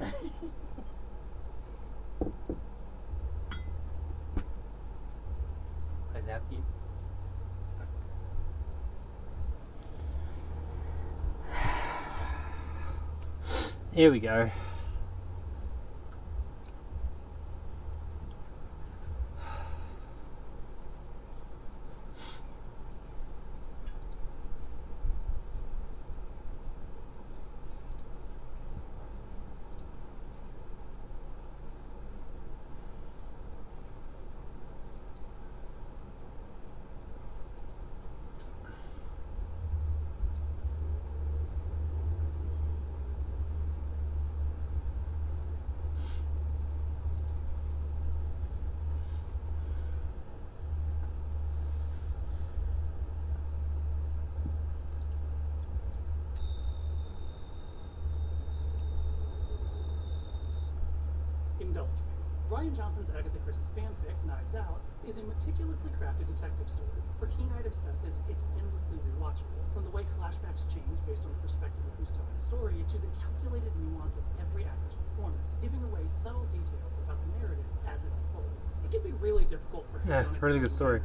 I zap you. Here we go. Indulge me. Rian Johnson's Agatha Christie fanfic, Knives Out, is a meticulously crafted detective story. For keen-eyed obsessives, it's endlessly rewatchable. From the way flashbacks change based on the perspective of who's telling the story, to the calculated nuance of every actor's performance, giving away subtle details about the narrative as it unfolds. It can be really difficult for Yeah, really good story.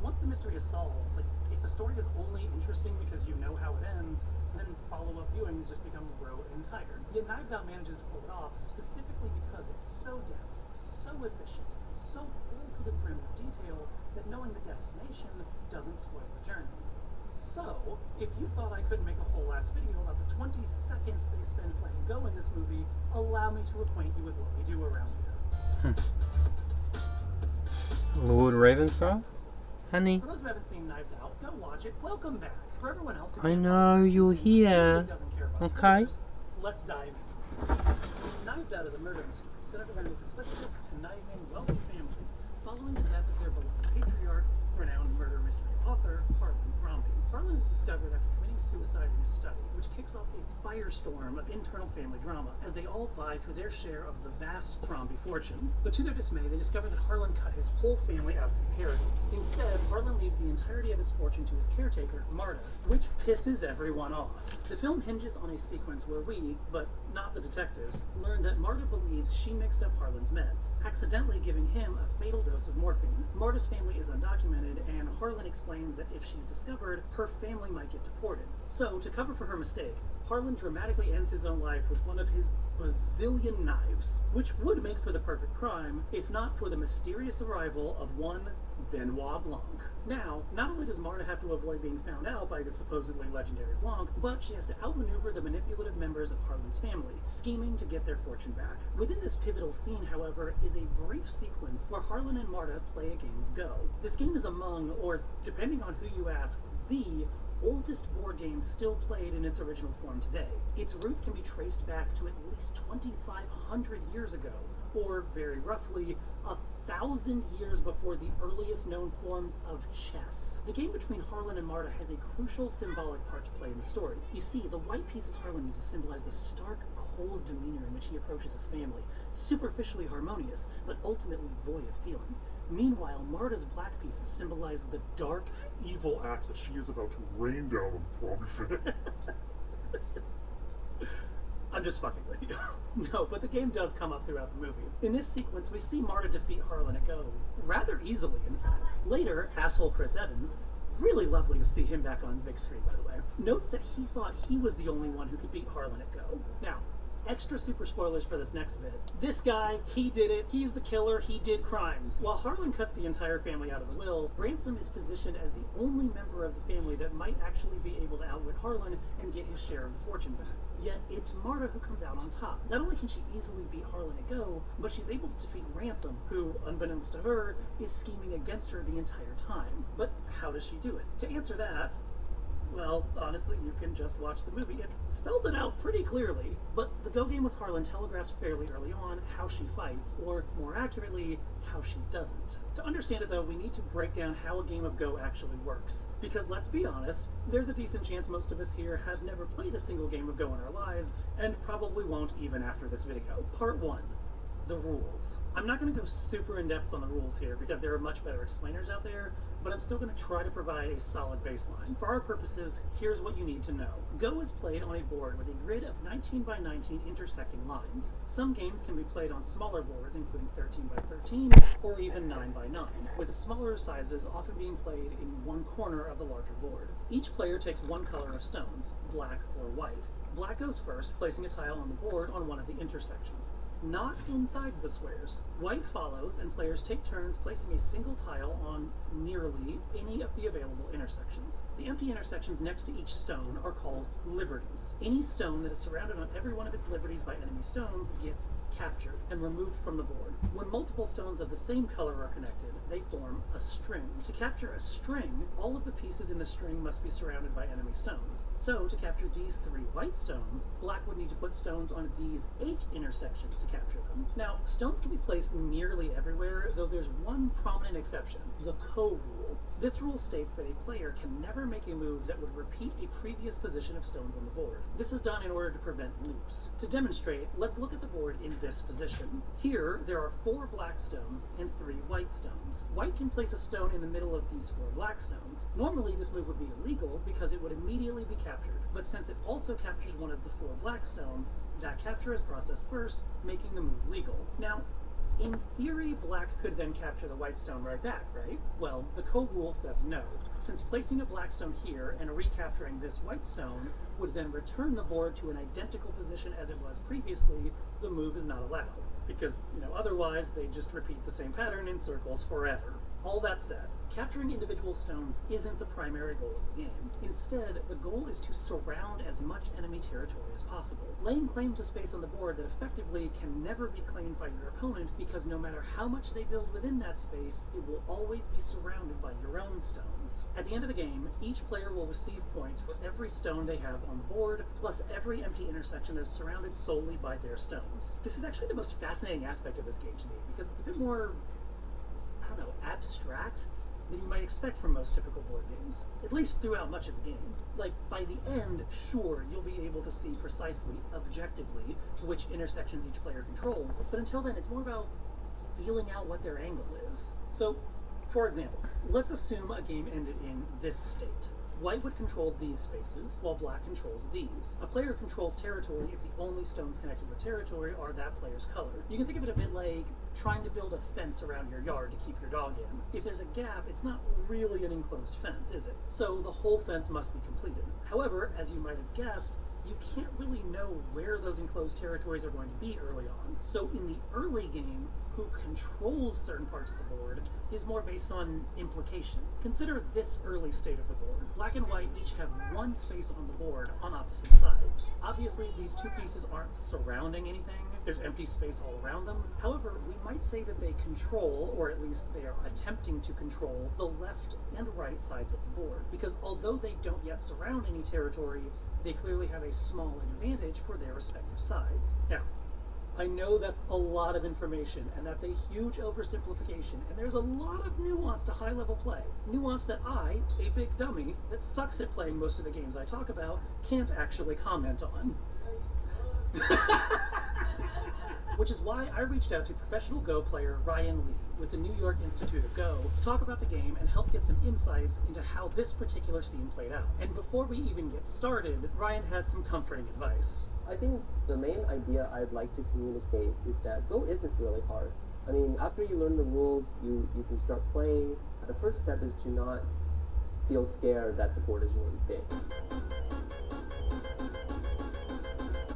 Once the mystery is solved, like, if the story is only interesting because you know how it ends, then follow-up viewings just become rote and tired. Yet Knives Out manages to pull it off specifically because it's so dense, so efficient, so full to the brim of detail that knowing the destination doesn't spoil the journey. So, if you thought I couldn't make a whole ass video about the 20 seconds they spend playing Go in this movie, allow me to acquaint you with what we do around here. Lord Ravenscroft? Honey. For those who haven't seen Knives Out, go watch it. Welcome back. For everyone else who I can't know you're here. doesn't care about Okay. spoilers, let's dive in. Knives Out is a murder mystery centered around a duplicitous, conniving, wealthy family following the death of their beloved patriarch, renowned murder mystery author Harlan Thrombey. Harlan is discovered after committing suicide in his study, which kicks off a firestorm of internal family drama as they all vie for their share of the vast Thrombey fortune. But to their dismay, they discover that Harlan cut his whole family out of the inheritance. Instead, Harlan leaves the entirety of his fortune to his caretaker, Marta, which pisses everyone off. The film hinges on a sequence where we, but not the detectives, learn that Marta believes she mixed up Harlan's meds, accidentally giving him a fatal dose of morphine. Marta's family is undocumented, and Harlan explains that if she's discovered, her family might get deported. So, to cover for her mistake, Harlan dramatically ends his own life with one of his bazillion knives, which would make for the perfect crime, if not for the mysterious arrival of one Benoit Blanc. Now, not only does Marta have to avoid being found out by the supposedly legendary Blanc, but she has to outmaneuver the manipulative members of Harlan's family, scheming to get their fortune back. Within this pivotal scene, however, is a brief sequence where Harlan and Marta play a game of Go. This game is among, or depending on who you ask, the oldest board game still played in its original form today. Its roots can be traced back to at least 2,500 years ago, or very roughly, 1,000 years before the earliest known forms of chess. The game between Harlan and Marta has a crucial symbolic part to play in the story. You see, the white pieces Harlan uses symbolize the stark, cold demeanor in which he approaches his family, superficially harmonious, but ultimately void of feeling. Meanwhile, Marta's black pieces symbolize the dark, evil acts that she is about to rain down on Thrombey. I'm just fucking with you. No, but the game does come up throughout the movie. In this sequence, we see Marta defeat Harlan at Go, rather easily, in fact. Later, asshole Chris Evans, really lovely to see him back on the big screen, by the way, notes that he thought he was the only one who could beat Harlan at Go. Now, extra super spoilers for this next bit. This guy, he did it, he's the killer, he did crimes. While Harlan cuts the entire family out of the will, Ransom is positioned as the only member of the family that might actually be able to outwit Harlan and get his share of the fortune back. Yet, it's Marta who comes out on top. Not only can she easily beat Harlan at Go, but she's able to defeat Ransom, who, unbeknownst to her, is scheming against her the entire time. But how does she do it? To answer that, well, honestly, you can just watch the movie. It spells it out pretty clearly, but the Go game with Harlan telegraphs fairly early on how she fights, or more accurately, how she doesn't. To understand it though, we need to break down how a game of Go actually works. Because let's be honest, there's a decent chance most of us here have never played a single game of Go in our lives, and probably won't even after this video. Part 1. the rules. I'm not going to go super in depth on the rules here because there are much better explainers out there, but I'm still going to try to provide a solid baseline. For our purposes, here's what you need to know. Go is played on a board with a grid of 19 by 19 intersecting lines. Some games can be played on smaller boards, including 13 by 13 or even 9 by 9, with the smaller sizes often being played in one corner of the larger board. Each player takes one color of stones, black or white. Black goes first, placing a tile on the board on one of the intersections, not inside the squares. White follows, and players take turns placing a single tile on nearly any of the available intersections. The empty intersections next to each stone are called liberties. Any stone that is surrounded on every one of its liberties by enemy stones gets captured and removed from the board. When multiple stones of the same color are connected, they form a string. To capture a string, all of the pieces in the string must be surrounded by enemy stones. So, to capture these 3 white stones, black would need to put stones on these 8 intersections to capture them. Now, stones can be placed nearly everywhere, though there's one prominent exception, the co-rule. This rule states that a player can never make a move that would repeat a previous position of stones on the board. This is done in order to prevent loops. To demonstrate, let's look at the board in this position. Here, there are 4 black stones and 3 white stones. White can place a stone in the middle of these 4 black stones. Normally, this move would be illegal because it would immediately be captured, but since it also captures one of the 4 black stones, that capture is processed first, making the move legal. Now, in theory, black could then capture the white stone right back, right? Well, the co-rule says no. Since placing a black stone here and recapturing this white stone would then return the board to an identical position as it was previously, the move is not allowed. Because, otherwise they just repeat the same pattern in circles forever. All that said, capturing individual stones isn't the primary goal of the game. Instead, the goal is to surround as much enemy territory as possible, laying claim to space on the board that effectively can never be claimed by your opponent because no matter how much they build within that space, it will always be surrounded by your own stones. At the end of the game, each player will receive points for every stone they have on the board, plus every empty intersection that is surrounded solely by their stones. This is actually the most fascinating aspect of this game to me, because it's a bit more abstract than you might expect from most typical board games, at least throughout much of the game. Like, by the end, sure, you'll be able to see precisely, objectively, which intersections each player controls, but until then, it's more about feeling out what their angle is. So, for example, let's assume a game ended in this state. White would control these spaces, while black controls these. A player controls territory if the only stones connected with territory are that player's color. You can think of it a bit like trying to build a fence around your yard to keep your dog in. If there's a gap, it's not really an enclosed fence, is it? So the whole fence must be completed. However, as you might have guessed, you can't really know where those enclosed territories are going to be early on. So in the early game, who controls certain parts of the board is more based on implication. Consider this early state of the board. Black and white each have one space on the board on opposite sides. Obviously, these 2 pieces aren't surrounding anything. There's empty space all around them. However, we might say that they control, or at least they are attempting to control, the left and right sides of the board. Because although they don't yet surround any territory, they clearly have a small advantage for their respective sides. Now, I know that's a lot of information, and that's a huge oversimplification, and there's a lot of nuance to high-level play. Nuance that I, a big dummy, that sucks at playing most of the games I talk about, can't actually comment on. Which is why I reached out to professional Go player Ryan Lee with the New York Institute of Go to talk about the game and help get some insights into how this particular scene played out. And before we even get started, Ryan had some comforting advice. I think the main idea I'd like to communicate is that Go isn't really hard. I mean, after you learn the rules, you can start playing. The first step is to not feel scared that the board is really big.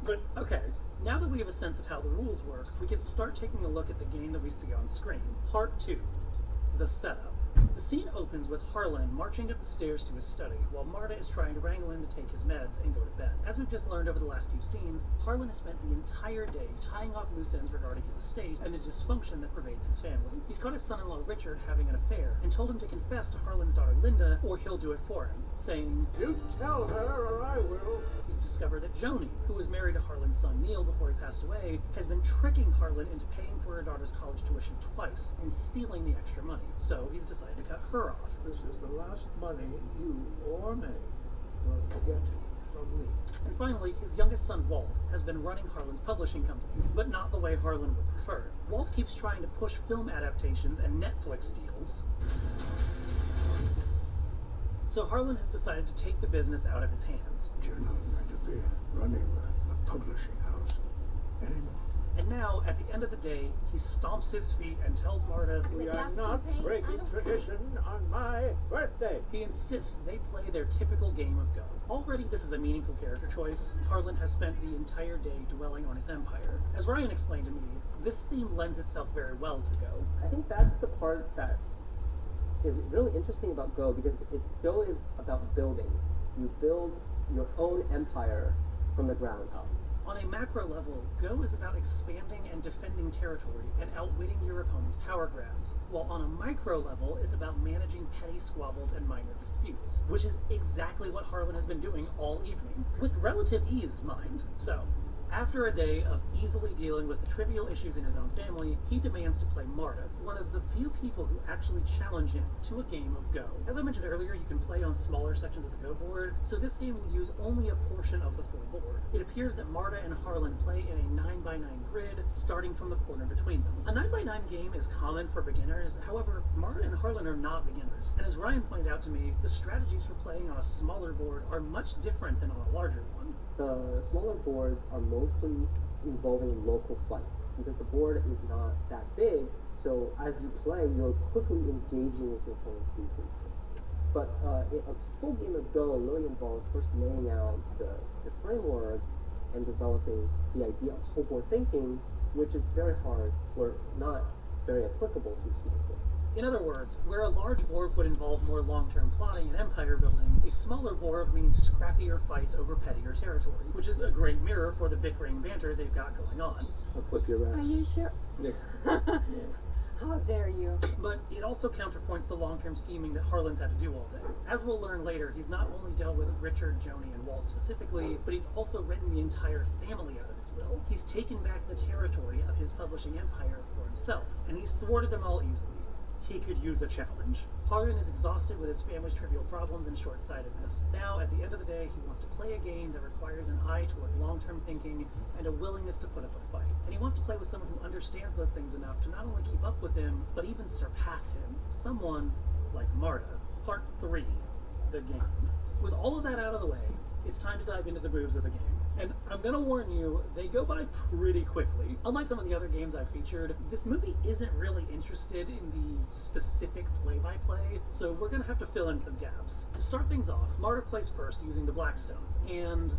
But, okay, now that we have a sense of how the rules work, we can start taking a look at the game that we see on screen. Part 2, the setup. The scene opens with Harlan marching up the stairs to his study, while Marta is trying to wrangle him to take his meds and go to bed. As we've just learned over the last few scenes, Harlan has spent the entire day tying off loose ends regarding his estate and the dysfunction that pervades his family. He's caught his son-in-law Richard having an affair, and told him to confess to Harlan's daughter Linda, or he'll do it for him, saying, "You tell her or I will." He's discovered that Joni, who was married to Harlan's son Neil before he passed away, has been tricking Harlan into paying for her daughter's college tuition twice and stealing the extra money, so he's decided to cut her off. This is the last money you or me will get from me. And finally, his youngest son Walt has been running Harlan's publishing company, but not the way Harlan would prefer. Walt keeps trying to push film adaptations and Netflix deals. So Harlan has decided to take the business out of his hands. You're not going to be running a publishing house anymore. And now, at the end of the day, he stomps his feet and tells Marta, We are not breaking tradition on my birthday. he insists they play their typical game of Go. Already this is a meaningful character choice. Harlan has spent the entire day dwelling on his empire. As Ryan explained to me, this theme lends itself very well to Go. I think that's the part that is really interesting about Go, because Go is about building. You build your own empire from the ground up. On a macro level, Go is about expanding and defending territory and outwitting your opponent's power grabs, while on a micro level, it's about managing petty squabbles and minor disputes, which is exactly what Harlan has been doing all evening, with relative ease, mind. So, after a day of easily dealing with the trivial issues in his own family, he demands to play Marta, one of the few people who actually challenge him to a game of Go. As I mentioned earlier, you can play on smaller sections of the Go board, so this game will use only a portion of the full board. It appears that Marta and Harlan play in a 9x9 grid, starting from the corner between them. A 9x9 game is common for beginners, however, Marta and Harlan are not beginners, and as Ryan pointed out to me, the strategies for playing on a smaller board are much different than on a larger one. The smaller boards are mostly involving local fights, because the board is not that big, so as you play, you're quickly engaging with your opponent's pieces. But a full game of Go really involves first laying out the frameworks and developing the idea of whole board thinking, which is very hard or not very applicable to a small board. In other words, where a large board would involve more long-term plotting and empire building, a smaller board means scrappier fights over pettier territory, which is a great mirror for the bickering banter they've got going on. I'll whip your ass. Are you sure? Yeah. How dare you? But it also counterpoints the long-term scheming that Harlan's had to do all day. As we'll learn later, he's not only dealt with Richard, Joni, and Walt specifically, but he's also written the entire family out of his will. He's taken back the territory of his publishing empire for himself, and he's thwarted them all easily. He could use a challenge. Harlan is exhausted with his family's trivial problems and short-sightedness. Now, at the end of the day, he wants to play a game that requires an eye towards long-term thinking and a willingness to put up a fight. And he wants to play with someone who understands those things enough to not only keep up with him, but even surpass him. Someone like Marta. Part 3, the game. With all of that out of the way, it's time to dive into the moves of the game. And I'm gonna warn you, they go by pretty quickly. Unlike some of the other games I've featured, this movie isn't really interested in the specific play-by-play, so we're gonna have to fill in some gaps. To start things off, Marta plays first using the Blackstones, and...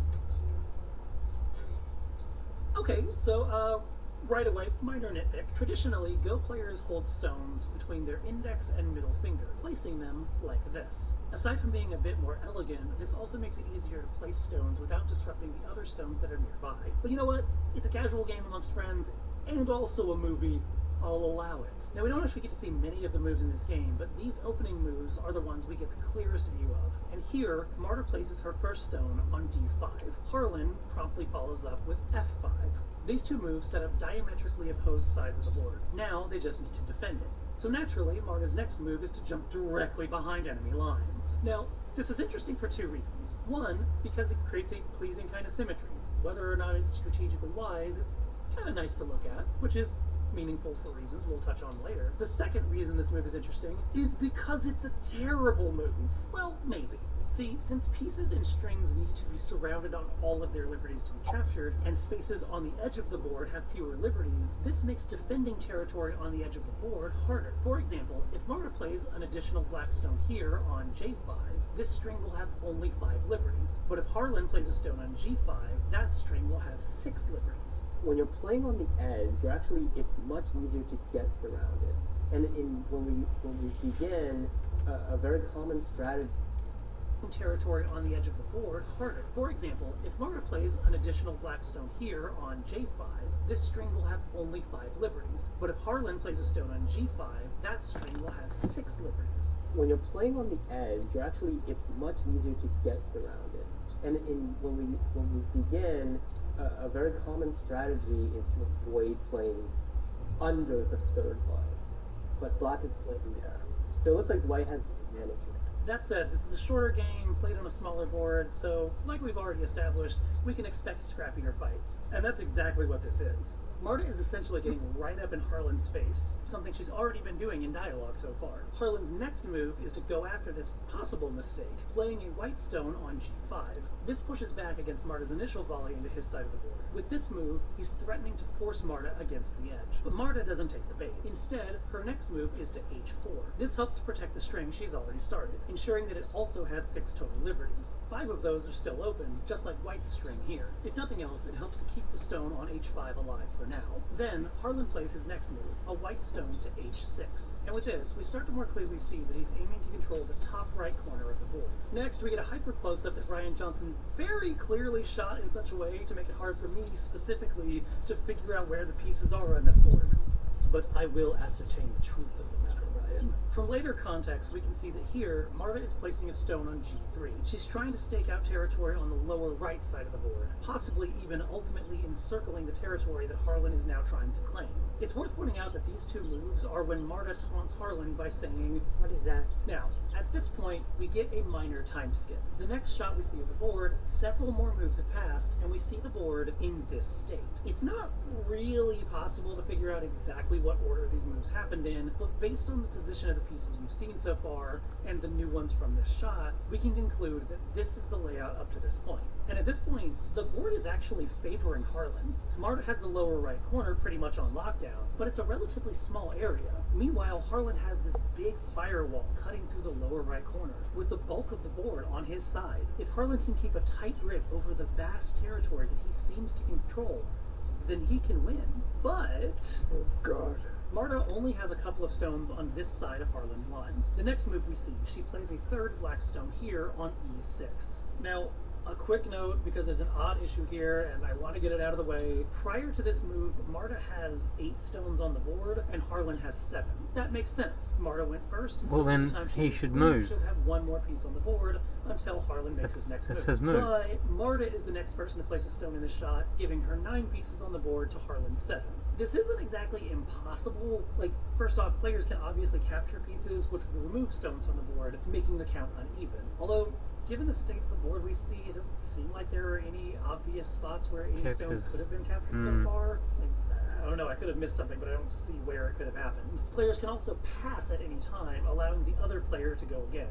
Okay, so, right away, minor nitpick. Traditionally, Go players hold stones between their index and middle finger, placing them like this. Aside from being a bit more elegant, this also makes it easier to place stones without disrupting the other stones that are nearby. But you know what? It's a casual game amongst friends, and also a movie. I'll allow it. Now, we don't actually get to see many of the moves in this game, but these opening moves are the ones we get the clearest view of. And here, Marta places her first stone on D5. Harlan promptly follows up with F5. These two moves set up diametrically opposed sides of the board. Now, they just need to defend it. So naturally, Marta's next move is to jump directly behind enemy lines. Now, this is interesting for two reasons. One, because it creates a pleasing kind of symmetry. Whether or not it's strategically wise, it's kind of nice to look at, which is meaningful for reasons we'll touch on later. The second reason this move is interesting is because it's a terrible move. Well, maybe. See, since pieces and strings need to be surrounded on all of their liberties to be captured, and spaces on the edge of the board have fewer liberties, this makes defending territory on the edge of the board harder. For example, if Marta plays an additional black stone here on J5, this string will have only 5 liberties. But if Harlan plays a stone on G5, that string will have 6 liberties. When you're playing on the edge, it's much easier to get surrounded. And when we begin, a very common strategy territory on the edge of the board harder. For example, if Marta plays an additional black stone here on J5, this string will have only 5 liberties. But if Harlan plays a stone on G5, that string will have 6 liberties. When you're playing on the edge, it's much easier to get surrounded. And when we begin, a very common strategy is to avoid playing under the third line. But black is playing there. So it looks like white has the advantage here. That said, this is a shorter game, played on a smaller board, so, like we've already established, we can expect scrappier fights. And that's exactly what this is. Marta is essentially getting right up in Harlan's face, something she's already been doing in dialogue so far. Harlan's next move is to go after this possible mistake, playing a white stone on g5. This pushes back against Marta's initial volley into his side of the board. With this move, he's threatening to force Marta against the edge, but Marta doesn't take the bait. Instead, her next move is to h4. This helps protect the string she's already started, ensuring that it also has 6 total liberties. 5 of those are still open, just like White's string here. If nothing else, it helps to keep the stone on h5 alive for now. Then, Harlan plays his next move, a white stone to h6. And with this, we start to more clearly see that he's aiming to control the top right corner of the board. Next, we get a hyper close-up that Ryan Johnson very clearly shot in such a way to make it hard for me specifically to figure out where the pieces are on this board. But I will ascertain the truth of the matter, Ryan. From later context, we can see that here, Marta is placing a stone on g3. She's trying to stake out territory on the lower right side of the board, possibly even ultimately encircling the territory that Harlan is now trying to claim. It's worth pointing out that these two moves are when Marta taunts Harlan by saying, What is that? Now, at this point, we get a minor time skip. The next shot we see of the board, several more moves have passed, and we see the board in this state. It's not really possible to figure out exactly what order these moves happened in, but based on the position of the pieces we've seen so far, and the new ones from this shot, we can conclude that this is the layout up to this point. And at this point, the board is actually favoring Harlan. Marta has the lower right corner pretty much on lockdown, but it's a relatively small area. Meanwhile, Harlan has this big firewall cutting through the lower right corner, with the bulk of the board on his side. If Harlan can keep a tight grip over the vast territory that he seems to control, then he can win. But Oh, God. Marta only has a couple of stones on this side of Harlan's lines. The next move we see, she plays a third black stone here on e6. Now, a quick note, because there's an odd issue here, and I want to get it out of the way. Prior to this move, Marta has 8 stones on the board, and Harlan has 7. That makes sense. Marta went first, and Well, so then every time she he makes a should move. She'll have 1 more piece on the board until Harlan makes his next That's move. his move. But Marta is the next person to place a stone in this shot, giving her 9 pieces on the board to Harlan's 7. This isn't exactly impossible. Like, first off, players can obviously capture pieces, which will remove stones from the board, making the count uneven. Although, given the state of the board we see, it doesn't seem like there are any obvious spots where any stones could have been captured so far. Like, I don't know, I could have missed something, but I don't see where it could have happened. Players can also pass at any time, allowing the other player to go again.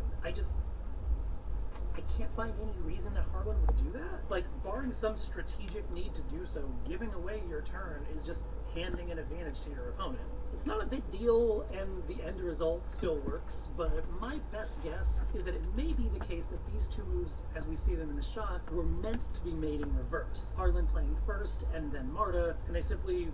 I can't find any reason that Harlan would do that. Like, barring some strategic need to do so, giving away your turn is just handing an advantage to your opponent. It's not a big deal, and the end result still works, but my best guess is that it may be the case that these two moves, as we see them in the shot, were meant to be made in reverse. Harlan playing first, and then Marta, and they simply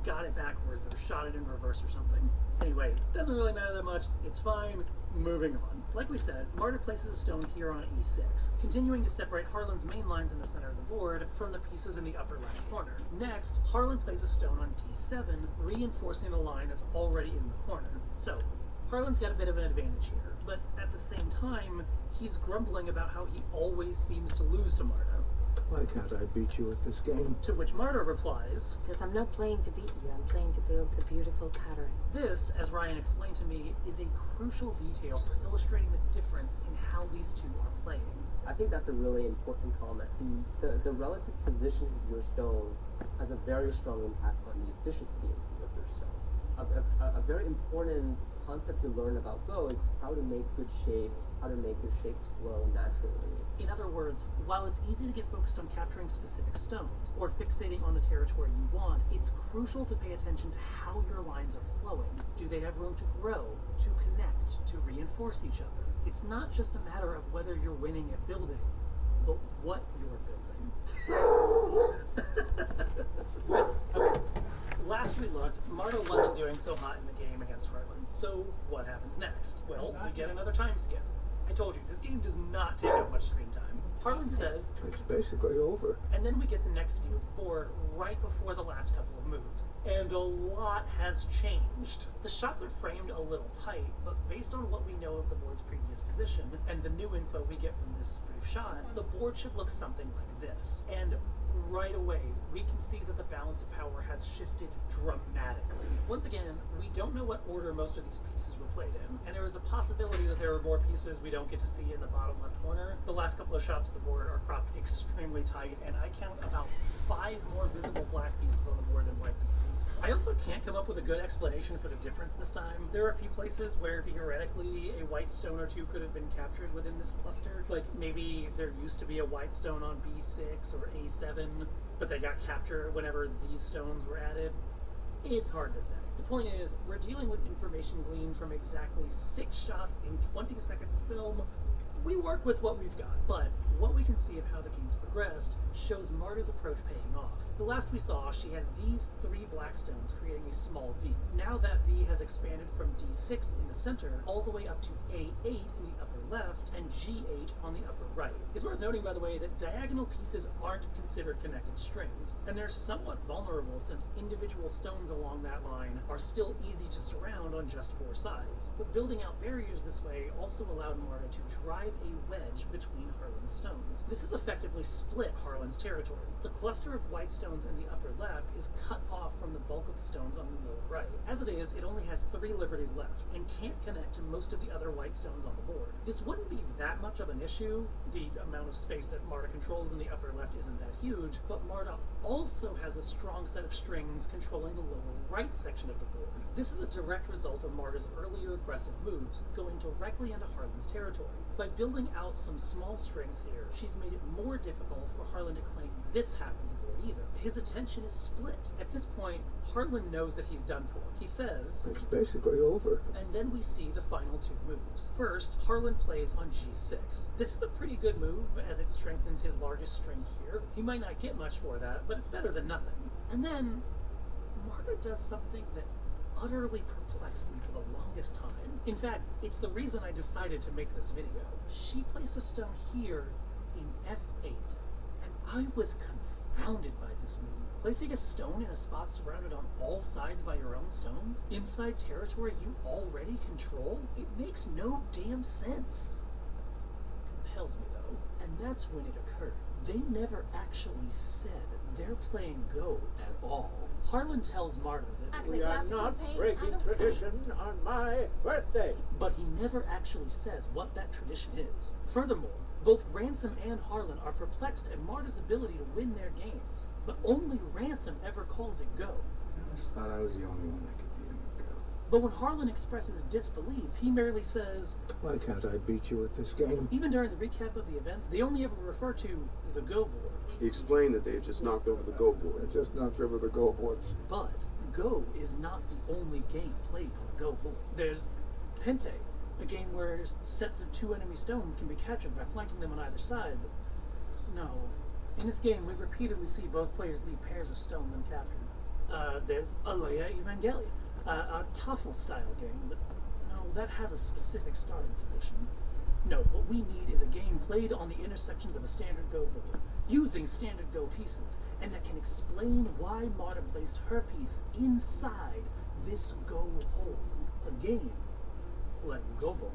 got it backwards or shot it in reverse or something. Anyway, doesn't really matter that much. It's fine. Moving on. Like we said, Marta places a stone here on e6, continuing to separate Harlan's main lines in the center of the board from the pieces in the upper left corner. Next, Harlan plays a stone on d7, reinforcing the line that's already in the corner. So, Harlan's got a bit of an advantage here, but at the same time, he's grumbling about how he always seems to lose to Marta. Why can't I beat you at this game? To which Marta replies, Because I'm not playing to beat you, I'm playing to build a beautiful pattern. This, as Ryan explained to me, is a crucial detail for illustrating the difference in how these two are playing. I think that's a really important comment. The relative position of your stones has a very strong impact on the efficiency of your stones. A very important concept to learn about Go is how to make good shape, how to make your shapes flow naturally. In other words, while it's easy to get focused on capturing specific stones or fixating on the territory you want, it's crucial to pay attention to how your lines are flowing. Do they have room to grow, to connect, to reinforce each other? It's not just a matter of whether you're winning at building, but what you're building. Okay. Last we looked, Marta wasn't doing so hot in the game against Harlan. So what happens next? Well, we get another time skip. I told you, this game does not take up much screen time. Harlan says, It's basically over. and then we get the next view of the board right before the last couple of moves. And a lot has changed. The shots are framed a little tight, but based on what we know of the board's previous position and the new info we get from this brief shot, the board should look something like this. And right away, we can see that the balance of power has shifted dramatically. Once again, we don't know what order most of these pieces were played in, and there is a possibility that there are more pieces we don't get to see in the bottom left corner. The last couple of shots of the board are cropped extremely tight, and I count about 5 more visible black pieces on the board than white pieces. I also can't come up with a good explanation for the difference this time. There are a few places where theoretically a white stone or two could have been captured within this cluster. Like maybe there used to be a white stone on B6 or A7, but they got captured whenever these stones were added. It's hard to say. The point is, we're dealing with information gleaned from exactly 6 shots in 20 seconds of film. We work with what we've got, but what we can see of how the game's progressed shows Marta's approach paying off. The last we saw, she had these 3 black stones creating a small V. Now that V has expanded from D6 in the center all the way up to A8 in the upper left and G8 on the upper right. It's worth noting, by the way, that diagonal pieces aren't considered connected strings, and they're somewhat vulnerable since individual stones along that line are still easy to surround on just 4 sides. But building out barriers this way also allowed Marta to drive a wedge between Harlan's stones. This has effectively split Harlan's territory. The cluster of white stones in the upper left is cut off from the bulk of the stones on the lower right. As it is, it only has 3 liberties left, and can't connect to most of the other white stones on the board. This wouldn't be that much of an issue. The amount of space that Marta controls in the upper left isn't that huge, but Marta also has a strong set of strings controlling the lower right section of the board. This is a direct result of Marta's earlier aggressive moves, going directly into Harlan's territory. By building out some small strings here, she's made it more difficult for Harlan to claim this half of the board either. His attention is split. At this point, Harlan knows that he's done for. He says, It's basically over. and then we see the final 2 moves. First, Harlan plays on G6. This is a pretty good move as it strengthens his largest string here. He might not get much for that, but it's better than nothing. And then, Marta does something that utterly perplexed me for the longest time. In fact, it's the reason I decided to make this video. She placed a stone here in F8, and I was confounded by this move. Placing a stone in a spot surrounded on all sides by your own stones, inside territory you already control, it makes no damn sense. Compels me though, and that's when it occurred. They never actually said they're playing Go at all. Harlan tells Marta that We are not breaking tradition on my birthday. but he never actually says what that tradition is. Furthermore, both Ransom and Harlan are perplexed at Marta's ability to win their games, but only Ransom ever calls it Go. I just thought I was the only one that could beat him at Go. But when Harlan expresses disbelief, he merely says, Why can't I beat you at this game? even during the recap of the events, they only ever refer to the Go board. He explained that they had just knocked over the Go I board. just knocked over the goal boards. But Go is not the only game played on the Go board. There's Pente, a game where sets of 2 enemy stones can be captured by flanking them on either side. No. In this game, we repeatedly see both players leave pairs of stones uncaptured. There's Alea Evangeli, a Toffel-style game, but no, that has a specific starting position. No, what we need is a game played on the intersections of a standard Go board, using standard Go pieces, and that can explain why Marta placed her piece inside this Go hole. A game like Goboku.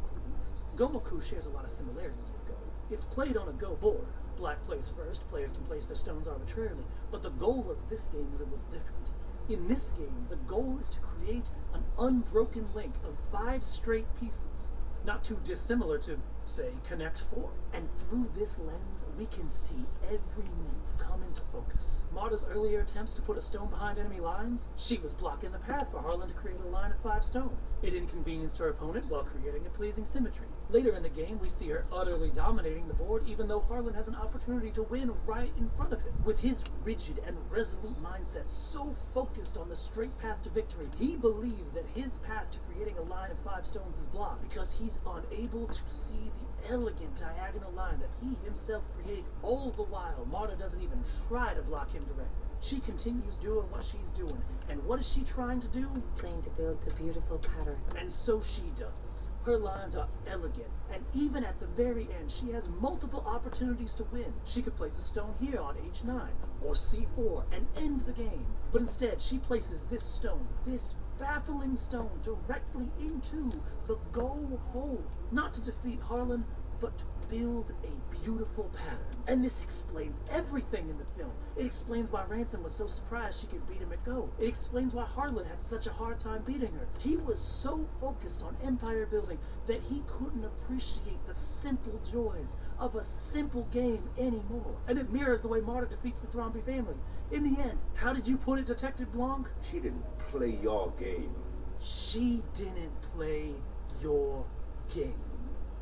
Goboku shares a lot of similarities with Go. It's played on a Go board. Black plays first, players can place their stones arbitrarily, but the goal of this game is a little different. In this game, the goal is to create an unbroken link of 5 straight pieces, not too dissimilar to, say, Connect 4. And through this lens, we can see every move come into focus. Marta's earlier attempts to put a stone behind enemy lines, she was blocking the path for Harlan to create a line of 5 stones. It inconvenienced her opponent while creating a pleasing symmetry. Later in the game, we see her utterly dominating the board, even though Harlan has an opportunity to win right in front of him. With his rigid and resolute mindset so focused on the straight path to victory, he believes that his path to creating a line of 5 stones is blocked because he's unable to see the elegant diagonal line that he himself created. All the while, Marta doesn't even try to block him directly. She continues doing what she's doing. And what is she trying to do? Trying to build a beautiful pattern. And so she does. Her lines are elegant, and even at the very end, she has multiple opportunities to win. She could place a stone here on H9, or C4, and end the game. But instead, she places this stone, this baffling stone, directly into the Go hole. Not to defeat Harlan, but to build a beautiful pattern. And this explains everything in the film. It explains why Ransom was so surprised she could beat him at Go. It explains why Harlan had such a hard time beating her. He was so focused on empire building that he couldn't appreciate the simple joys of a simple game anymore. And it mirrors the way Marta defeats the Thrombey family. In the end, how did you put it, Detective Blanc? She didn't play your game. She didn't play your game.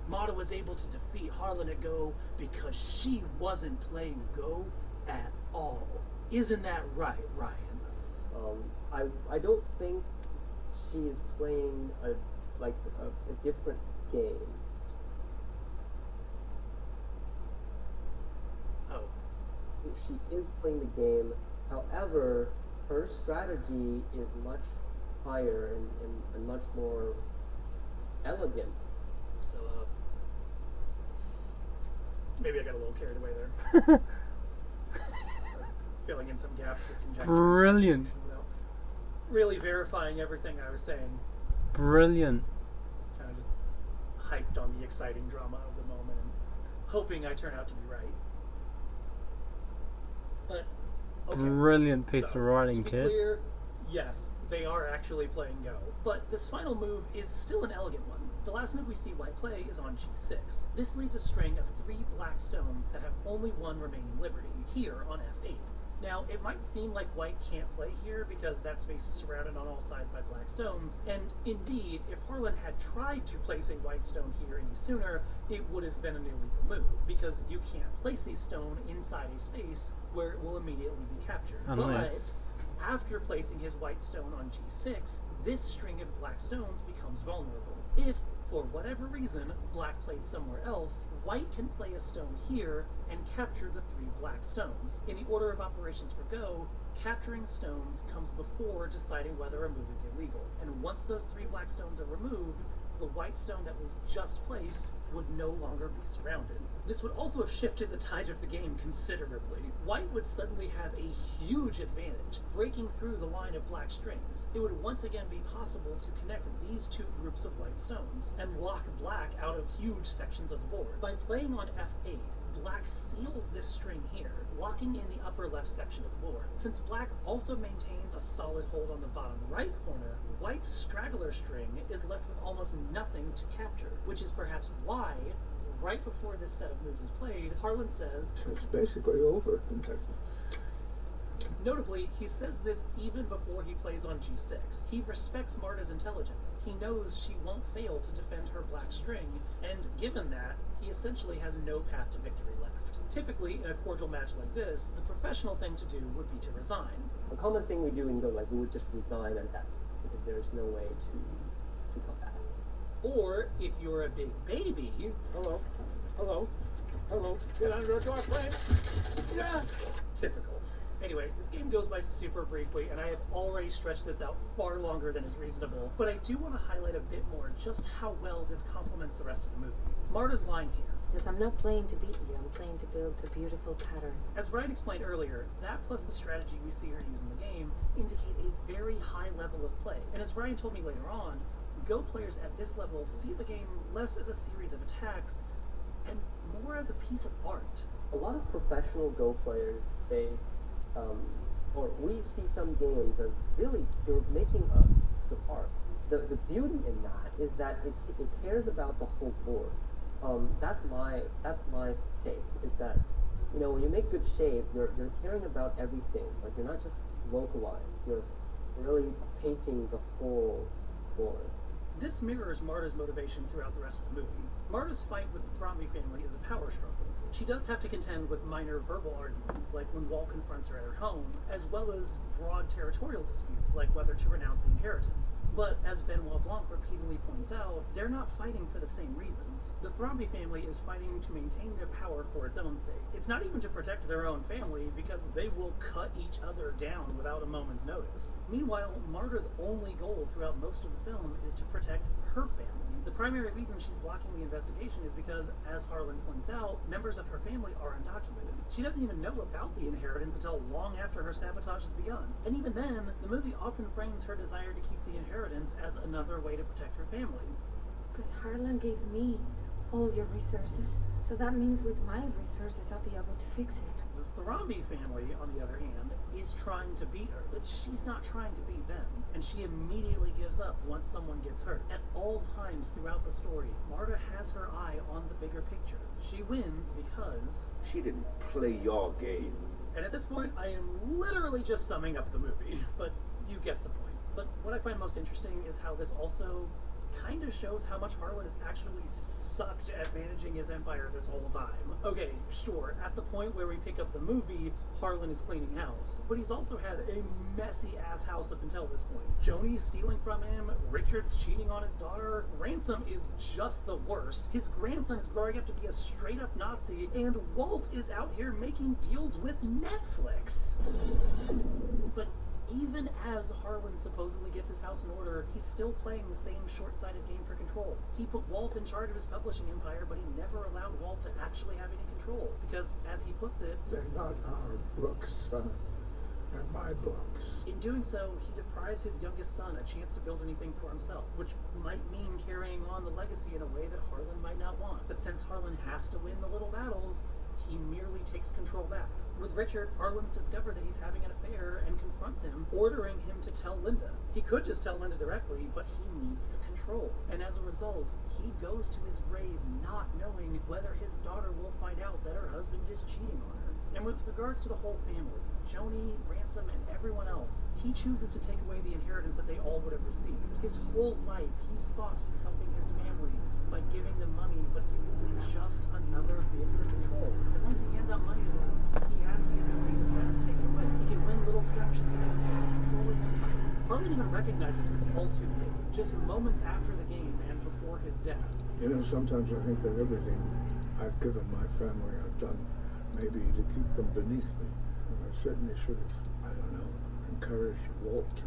Marta was able to defeat Harlan at Go because she wasn't playing Go at all. Isn't that right, Ryan? I don't think she is playing a different game. Oh. She is playing the game. However, her strategy is much higher and much more elegant. So, maybe I got a little carried away there. Filling in some gaps with conjecture. Brilliant. Without really verifying everything I was saying. Brilliant. Kind of just hyped on the exciting drama of the moment and hoping I turn out to be right. But, okay. Brilliant piece of writing, to be kid. clear, yes, they are actually playing Go. But this final move is still an elegant one. The last move we see White play is on G6. This leads a string of 3 black stones that have only one remaining liberty, here on F8. Now, it might seem like White can't play here because that space is surrounded on all sides by black stones, and indeed, if Harlan had tried to place a white stone here any sooner, it would have been an illegal move, because you can't place a stone inside a space where it will immediately be captured. Unless... But after placing his white stone on G6, this string of black stones becomes vulnerable. If, for whatever reason, Black played somewhere else, White can play a stone here and capture the 3 black stones. In the order of operations for Go, capturing stones comes before deciding whether a move is illegal. And once those 3 black stones are removed, the white stone that was just placed would no longer be surrounded. This would also have shifted the tide of the game considerably. White would suddenly have a huge advantage, breaking through the line of black strings. It would once again be possible to connect these 2 groups of white stones, and lock Black out of huge sections of the board. By playing on F8, Black steals this string here, locking in the upper left section of the board. Since Black also maintains a solid hold on the bottom right corner, White's straggler string is left with almost nothing to capture, which is perhaps why, right before this set of moves is played, Harlan says, It's basically over. Notably, he says this even before he plays on G6. He respects Marta's intelligence. He knows she won't fail to defend her black string, and given that, he essentially has no path to victory left. Typically, in a cordial match like this, the professional thing to do would be to resign. A common thing we do in Go, like we would just resign at that, because there's no way to come back. Or, if you're a big baby... Hello. Hello. Hello. Get under the door frame. Yeah. Typical. Anyway, this game goes by super briefly, and I have already stretched this out far longer than is reasonable, but I do want to highlight a bit more just how well this complements the rest of the movie. Marta's line here. Yes, I'm not playing to beat you, I'm playing to build a beautiful pattern. As Ryan explained earlier, that plus the strategy we see her use in the game indicate a very high level of play. And as Ryan told me later on, Go players at this level see the game less as a series of attacks and more as a piece of art. A lot of professional Go players, or we see some games as really, you're making a piece of art. The beauty in that is that it cares about the whole board. That's my take, is that, you know, when you make good shape, you're caring about everything. Like, you're not just localized, you're really painting the whole board. This mirrors Marta's motivation throughout the rest of the movie. Marta's fight with the Thrombey family is a power struggle. She does have to contend with minor verbal arguments, like when Walt confronts her at her home, as well as broad territorial disputes, like whether to renounce the inheritance. But, as Benoit Blanc repeatedly points out, they're not fighting for the same reasons. The Thrombey family is fighting to maintain their power for its own sake. It's not even to protect their own family, because they will cut each other down without a moment's notice. Meanwhile, Marta's only goal throughout most of the film is to protect her family. The primary reason she's blocking the investigation is because, as Harlan points out, members of her family are undocumented. She doesn't even know about the inheritance until long after her sabotage has begun. And even then, the movie often frames her desire to keep the inheritance as another way to protect her family. Because Harlan gave me All your resources. So that means with my resources I'll be able to fix it. The Thrombey family, on the other hand, is trying to beat her, but she's not trying to beat them, and she immediately gives up once someone gets hurt. At all times throughout the story, Marta has her eye on the bigger picture. She wins because... She didn't play your game. And at this point, I am literally just summing up the movie, but you get the point. But what I find most interesting is how this also kind of shows how much Harlan has actually sucked at managing his empire this whole time. Okay, sure, at the point where we pick up the movie, Harlan is cleaning house, but he's also had a messy-ass house up until this point. Joni's stealing from him, Richard's cheating on his daughter, Ransom is just the worst, his grandson is growing up to be a straight-up Nazi, and Walt is out here making deals with Netflix. But even as Harlan supposedly gets his house in order, he's still playing the same short-sighted game for control. He put Walt in charge of his publishing empire, but he never allowed Walt to actually have any control. Because, as he puts it, They're not our books, son. They're my books. in doing so, he deprives his youngest son a chance to build anything for himself, which might mean carrying on the legacy in a way that Harlan might not want. But since Harlan has to win the little battles, he merely takes control back. With Richard, Harlan's discovered that he's having an affair and confronts him, ordering him to tell Linda. He could just tell Linda directly, but he needs the control. And as a result, he goes to his grave not knowing whether his daughter will find out that her husband is cheating on her. And with regards to the whole family, Joni, Ransom, and everyone else, he chooses to take away the inheritance that they all would have received. His whole life, he's thought he's helping his family by giving them money, but it is just another bid for control. As long as he hands out money to them, he has the ability to try to take it away. He can win little skirmishes here and there and control his empire. Harlan even recognizes this all too late, just moments after the game and before his death. You know, sometimes I think that everything I've given my family I've done maybe to keep them beneath me. And I certainly should have, I don't know, encouraged Walt to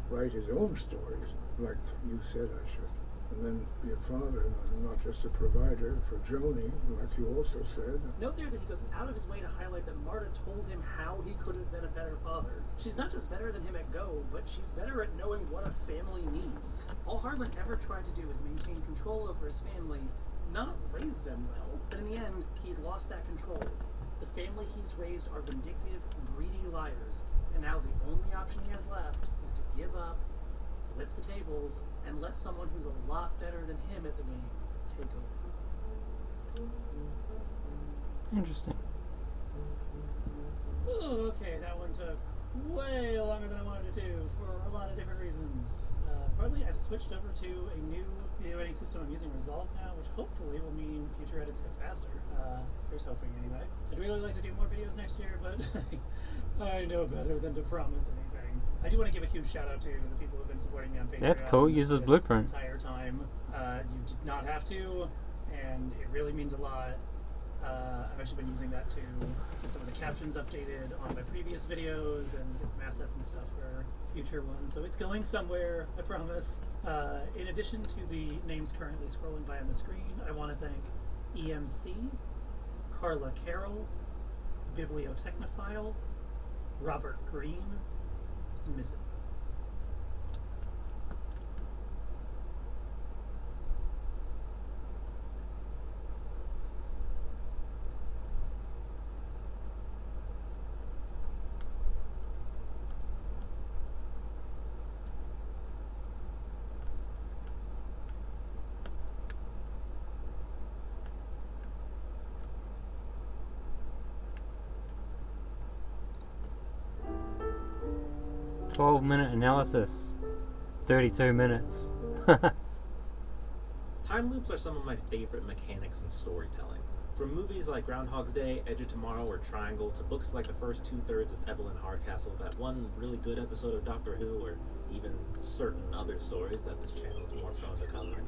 write his own stories, like you said I should. And then be a father, not just a provider for Joni, like you also said. Note there that he goes out of his way to highlight that Marta told him how he could have been a better father. She's not just better than him at Go, but she's better at knowing what a family needs. All Harlan ever tried to do is maintain control over his family, not raise them well. But in the end, he's lost that control. The family he's raised are vindictive, greedy liars, and now the only option he has left is to give up, flip the tables, and let someone who's a lot better than him at the game take over. Interesting. Oh, okay, that one took way longer than I wanted it to for a lot of different reasons. Partly I've switched over to a new video editing system. I'm using Resolve now, which hopefully will mean future edits get faster. Here's hoping anyway. I'd really like to do more videos next year, but I know better than to promise anything. I do want to give a huge shout out to the people who have been supporting me on Patreon. That's cool. Use this blueprint. Entire time. You did not have to, and it really means a lot. I've actually been using that to get some of the captions updated on my previous videos and get some assets and stuff for future ones. So it's going somewhere, I promise. In addition to the names currently scrolling by on the screen, I want to thank EMC, Carla Carroll, Bibliotechnophile, Robert Green, Miss "12-minute analysis, 32 minutes." Time loops are some of my favorite mechanics in storytelling. From movies like Groundhog's Day, Edge of Tomorrow, or Triangle, to books like the first two-thirds of Evelyn Hardcastle, that one really good episode of Doctor Who, or even certain other stories that this channel is more prone to covering.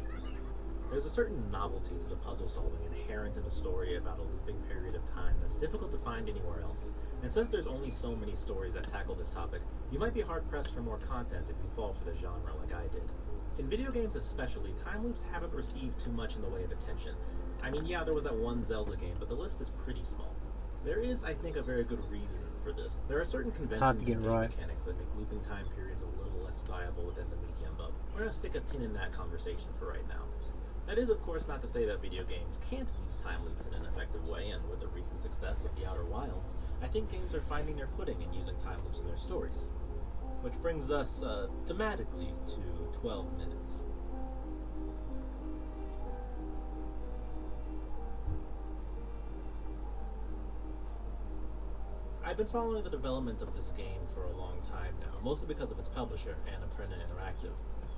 There's a certain novelty to the puzzle solving inherent in a story about a looping period of time that's difficult to find anywhere else. And since there's only so many stories that tackle this topic, you might be hard-pressed for more content if you fall for the genre like I did. In video games especially, time loops haven't received too much in the way of attention. I mean, yeah, there was that one Zelda game, but the list is pretty small. There is, I think, a very good reason for this. There are certain conventions and game mechanics that make looping time periods a little less viable within the medium, but we're going to stick a pin in that conversation for right now. That is, of course, not to say that video games can't use time loops in an effective way, and with the recent success of The Outer Wilds, I think games are finding their footing in using time loops in their stories. Which brings us, thematically, to 12 minutes. I've been following the development of this game for a long time now, mostly because of its publisher, Annapurna Interactive.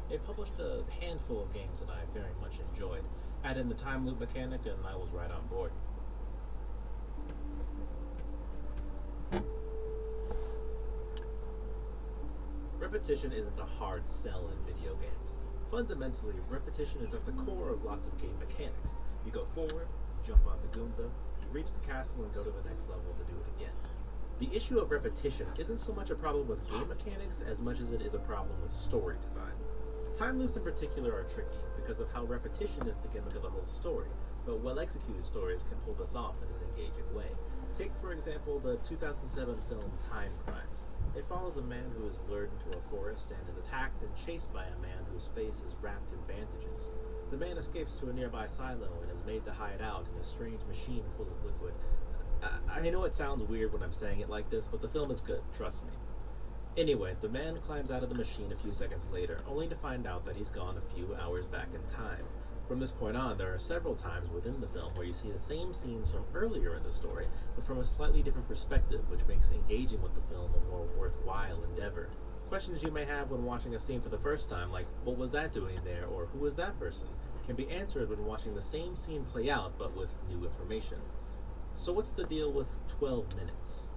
They published a handful of games that I very much enjoyed. Add in the time loop mechanic and I was right on board. Repetition isn't a hard sell in video games. Fundamentally, repetition is at the core of lots of game mechanics. You go forward, jump on the Goomba, you reach the castle and go to the next level to do it again. The issue of repetition isn't so much a problem with game mechanics as much as it is a problem with story design. Time loops in particular are tricky because of how repetition is the gimmick of the whole story, but well-executed stories can pull this off in an engaging way. Take, for example, the 2007 film Time Crimes. It follows a man who is lured into a forest and is attacked and chased by a man whose face is wrapped in bandages. The man escapes to a nearby silo and is made to hide out in a strange machine full of liquid. I know it sounds weird when I'm saying it like this, but the film is good, trust me. Anyway, the man climbs out of the machine a few seconds later, only to find out that he's gone a few hours back in time. From this point on, there are several times within the film where you see the same scenes from earlier in the story, but from a slightly different perspective, which makes engaging with the film a more worthwhile endeavor. Questions you may have when watching a scene for the first time, like, what was that doing there, or who was that person, can be answered when watching the same scene play out, but with new information. So what's the deal with 12 minutes?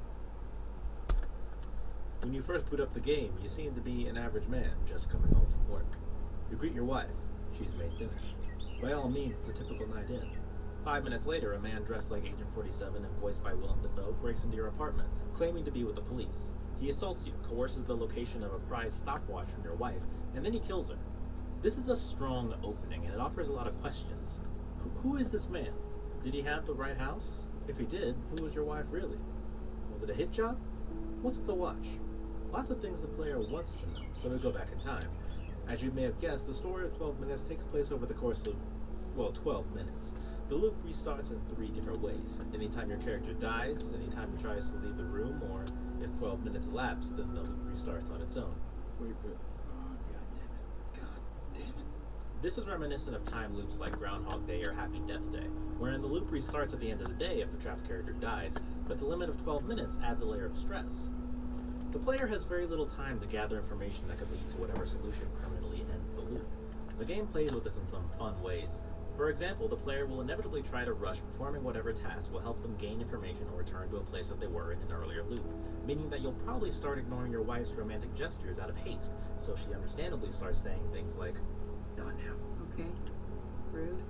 When you first boot up the game, you seem to be an average man just coming home from work. You greet your wife. She's made dinner. By all means, it's a typical night in. 5 minutes later, a man dressed like Agent 47 and voiced by Willem Dafoe breaks into your apartment, claiming to be with the police. He assaults you, coerces the location of a prized stopwatch from your wife, and then he kills her. This is a strong opening, and it offers a lot of questions. Who is this man? Did he have the right house? If he did, who was your wife really? Was it a hit job? What's with the watch? Lots of things the player wants to know, so we go back in time. As you may have guessed, the story of 12 minutes takes place over the course of, 12 minutes. The loop restarts in 3 different ways. Anytime your character dies, anytime he tries to leave the room, or if 12 minutes elapse, then the loop restarts on its own. Wait, but, God damn it. This is reminiscent of time loops like Groundhog Day or Happy Death Day, wherein the loop restarts at the end of the day if the trapped character dies, but the limit of 12 minutes adds a layer of stress. The player has very little time to gather information that could lead to whatever solution permanently ends the loop. The game plays with this in some fun ways. For example, the player will inevitably try to rush performing whatever task will help them gain information or return to a place that they were in an earlier loop, meaning that you'll probably start ignoring your wife's romantic gestures out of haste, so she understandably starts saying things like, "Not now." Okay. Rude.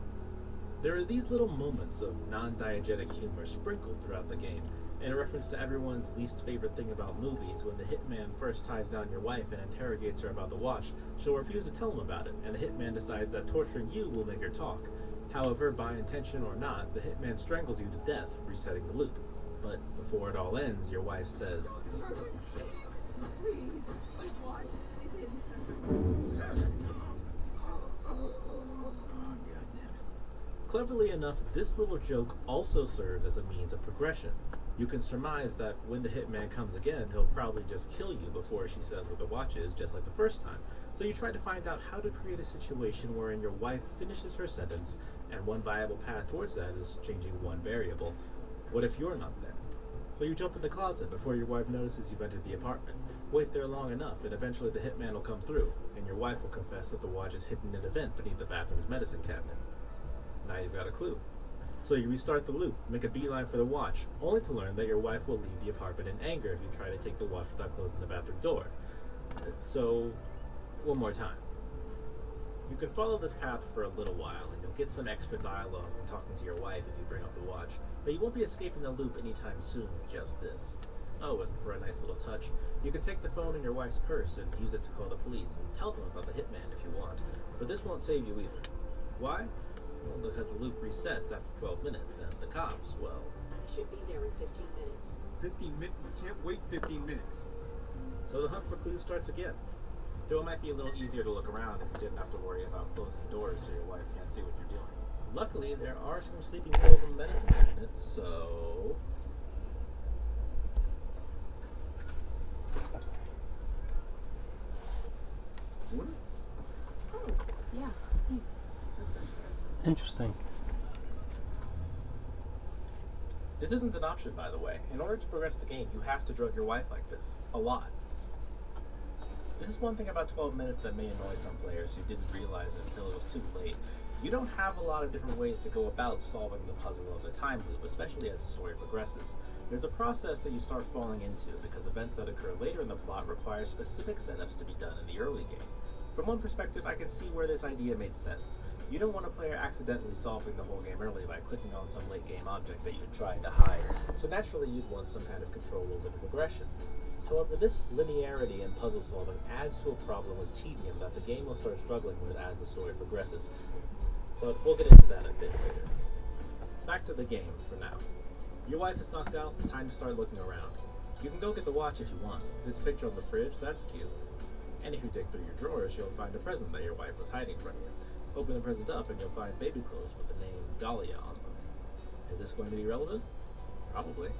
There are these little moments of non-diegetic humor sprinkled throughout the game, in reference to everyone's least favorite thing about movies. When the hitman first ties down your wife and interrogates her about the watch, she'll refuse to tell him about it, and the hitman decides that torturing you will make her talk. However, by intention or not, the hitman strangles you to death, resetting the loop. But before it all ends, your wife says, Please, just watch. Is it? Cleverly enough, this little joke also serves as a means of progression. You can surmise that when the hitman comes again, he'll probably just kill you before she says what the watch is, just like the first time. So you try to find out how to create a situation wherein your wife finishes her sentence, and one viable path towards that is changing one variable. What if you're not there? So you jump in the closet before your wife notices you've entered the apartment. Wait there long enough, and eventually the hitman will come through, and your wife will confess that the watch is hidden in a vent beneath the bathroom's medicine cabinet. Now you've got a clue. So you restart the loop, make a beeline for the watch, only to learn that your wife will leave the apartment in anger if you try to take the watch without closing the bathroom door. So, one more time. You can follow this path for a little while, and you'll get some extra dialogue when talking to your wife if you bring up the watch, but you won't be escaping the loop anytime soon with just this. Oh, and for a nice little touch, you can take the phone in your wife's purse and use it to call the police and tell them about the hitman if you want, but this won't save you either. Why? Well, because the loop resets after 12 minutes, and the cops, well... I should be there in 15 minutes. 15 minutes? We can't wait 15 minutes. So the hunt for clues starts again. Though it might be a little easier to look around if you didn't have to worry about closing the doors so your wife can't see what you're doing. Luckily, there are some sleeping pills and medicine cabinets, so... Oh, yeah, thanks. That's good. Interesting. This isn't an option, by the way. In order to progress the game, you have to drug your wife like this. A lot. This is one thing about 12 minutes that may annoy some players who didn't realize it until it was too late. You don't have a lot of different ways to go about solving the puzzle of the time loop, especially as the story progresses. There's a process that you start falling into because events that occur later in the plot require specific setups to be done in the early game. From one perspective, I can see where this idea made sense. You don't want a player accidentally solving the whole game early by clicking on some late game object that you're trying to hide, so naturally you'd want some kind of control over the progression. However, this linearity in puzzle solving adds to a problem with tedium that the game will start struggling with as the story progresses. But we'll get into that a bit later. Back to the game for now. Your wife is knocked out, time to start looking around. You can go get the watch if you want. There's a picture on the fridge, that's cute. And if you dig through your drawers, you'll find a present that your wife was hiding from you. Open the present up and you'll find baby clothes with the name Dahlia on them. Is this going to be relevant? Probably.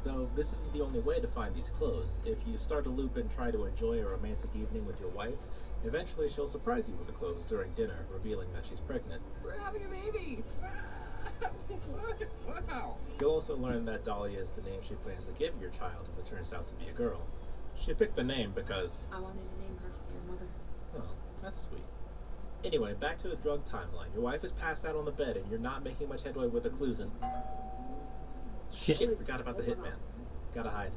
Though this isn't the only way to find these clothes. If you start a loop and try to enjoy a romantic evening with your wife, eventually she'll surprise you with the clothes during dinner, revealing that she's pregnant. We're having a baby! Wow. You'll also learn that Dahlia is the name she plans to give your child if it turns out to be a girl. She picked the name because... I wanted to name her for your mother. Oh, that's sweet. Anyway, back to the drug timeline. Your wife is passed out on the bed and you're not making much headway with the clues and... Shit, forgot about the hitman. Gotta hide.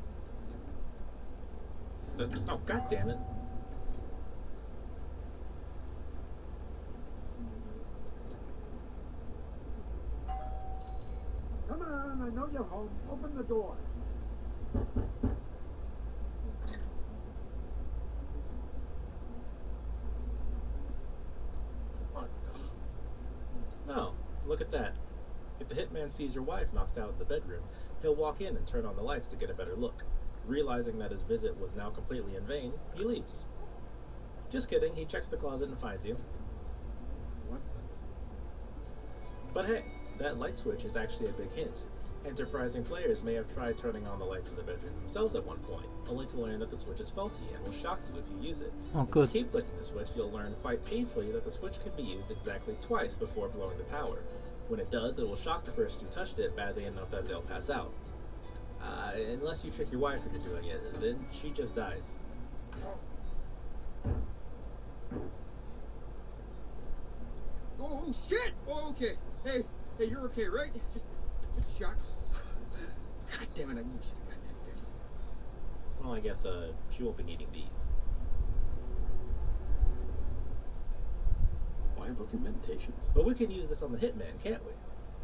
Oh, god damn it. Come on, I know you're home. Open the door. Oh, look at that. If the hitman sees your wife knocked out in the bedroom, he'll walk in and turn on the lights to get a better look. Realizing that his visit was now completely in vain, he leaves. Just kidding, he checks the closet and finds you. What But hey, that light switch is actually a big hint. Enterprising players may have tried turning on the lights in the bedroom themselves at one point, only to learn that the switch is faulty and will shock you if you use it. Oh, good. If you keep flicking the switch, you'll learn quite painfully that the switch can be used exactly twice before blowing the power. When it does, it will shock the person who touched it badly enough that they'll pass out. Unless you trick your wife into doing it, then she just dies. Oh shit! Oh, okay. Hey, you're okay, right? Just a shock. God damn it! I knew you should have gotten that fixed. Well, I guess she won't be needing these. Why booking meditations? But we can use this on the hitman, can't we?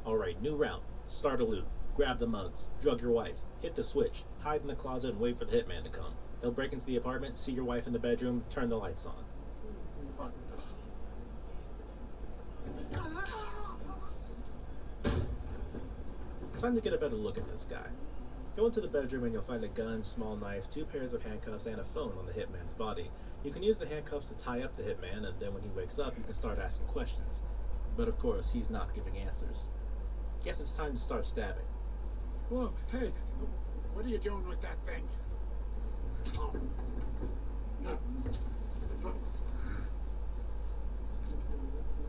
Alright, new route. Start a loop. Grab the mugs. Drug your wife. Hit the switch. Hide in the closet and wait for the hitman to come. He'll break into the apartment, see your wife in the bedroom, turn the lights on. What the? Time to get a better look at this guy. Go into the bedroom and you'll find a gun, small knife, 2 pairs of handcuffs, and a phone on the hitman's body. You can use the handcuffs to tie up the hitman, and then when he wakes up, you can start asking questions. But of course, he's not giving answers. Guess it's time to start stabbing. Whoa, hey, what are you doing with that thing?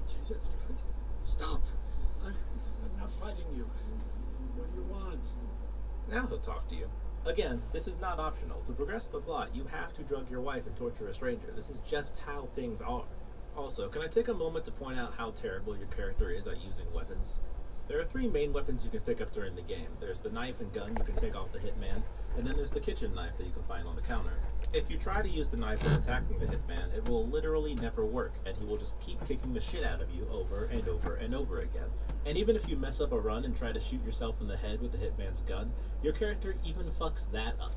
Jesus Christ. Stop. I'm not fighting you. What do you want? Now he'll talk to you. Again, this is not optional. To progress the plot, you have to drug your wife and torture a stranger. This is just how things are. Also, can I take a moment to point out how terrible your character is at using weapons? There are 3 main weapons you can pick up during the game. There's the knife and gun you can take off the hitman, and then there's the kitchen knife that you can find on the counter. If you try to use the knife when attacking the hitman, it will literally never work, and he will just keep kicking the shit out of you over and over and over again. And even if you mess up a run and try to shoot yourself in the head with the hitman's gun, your character even fucks that up.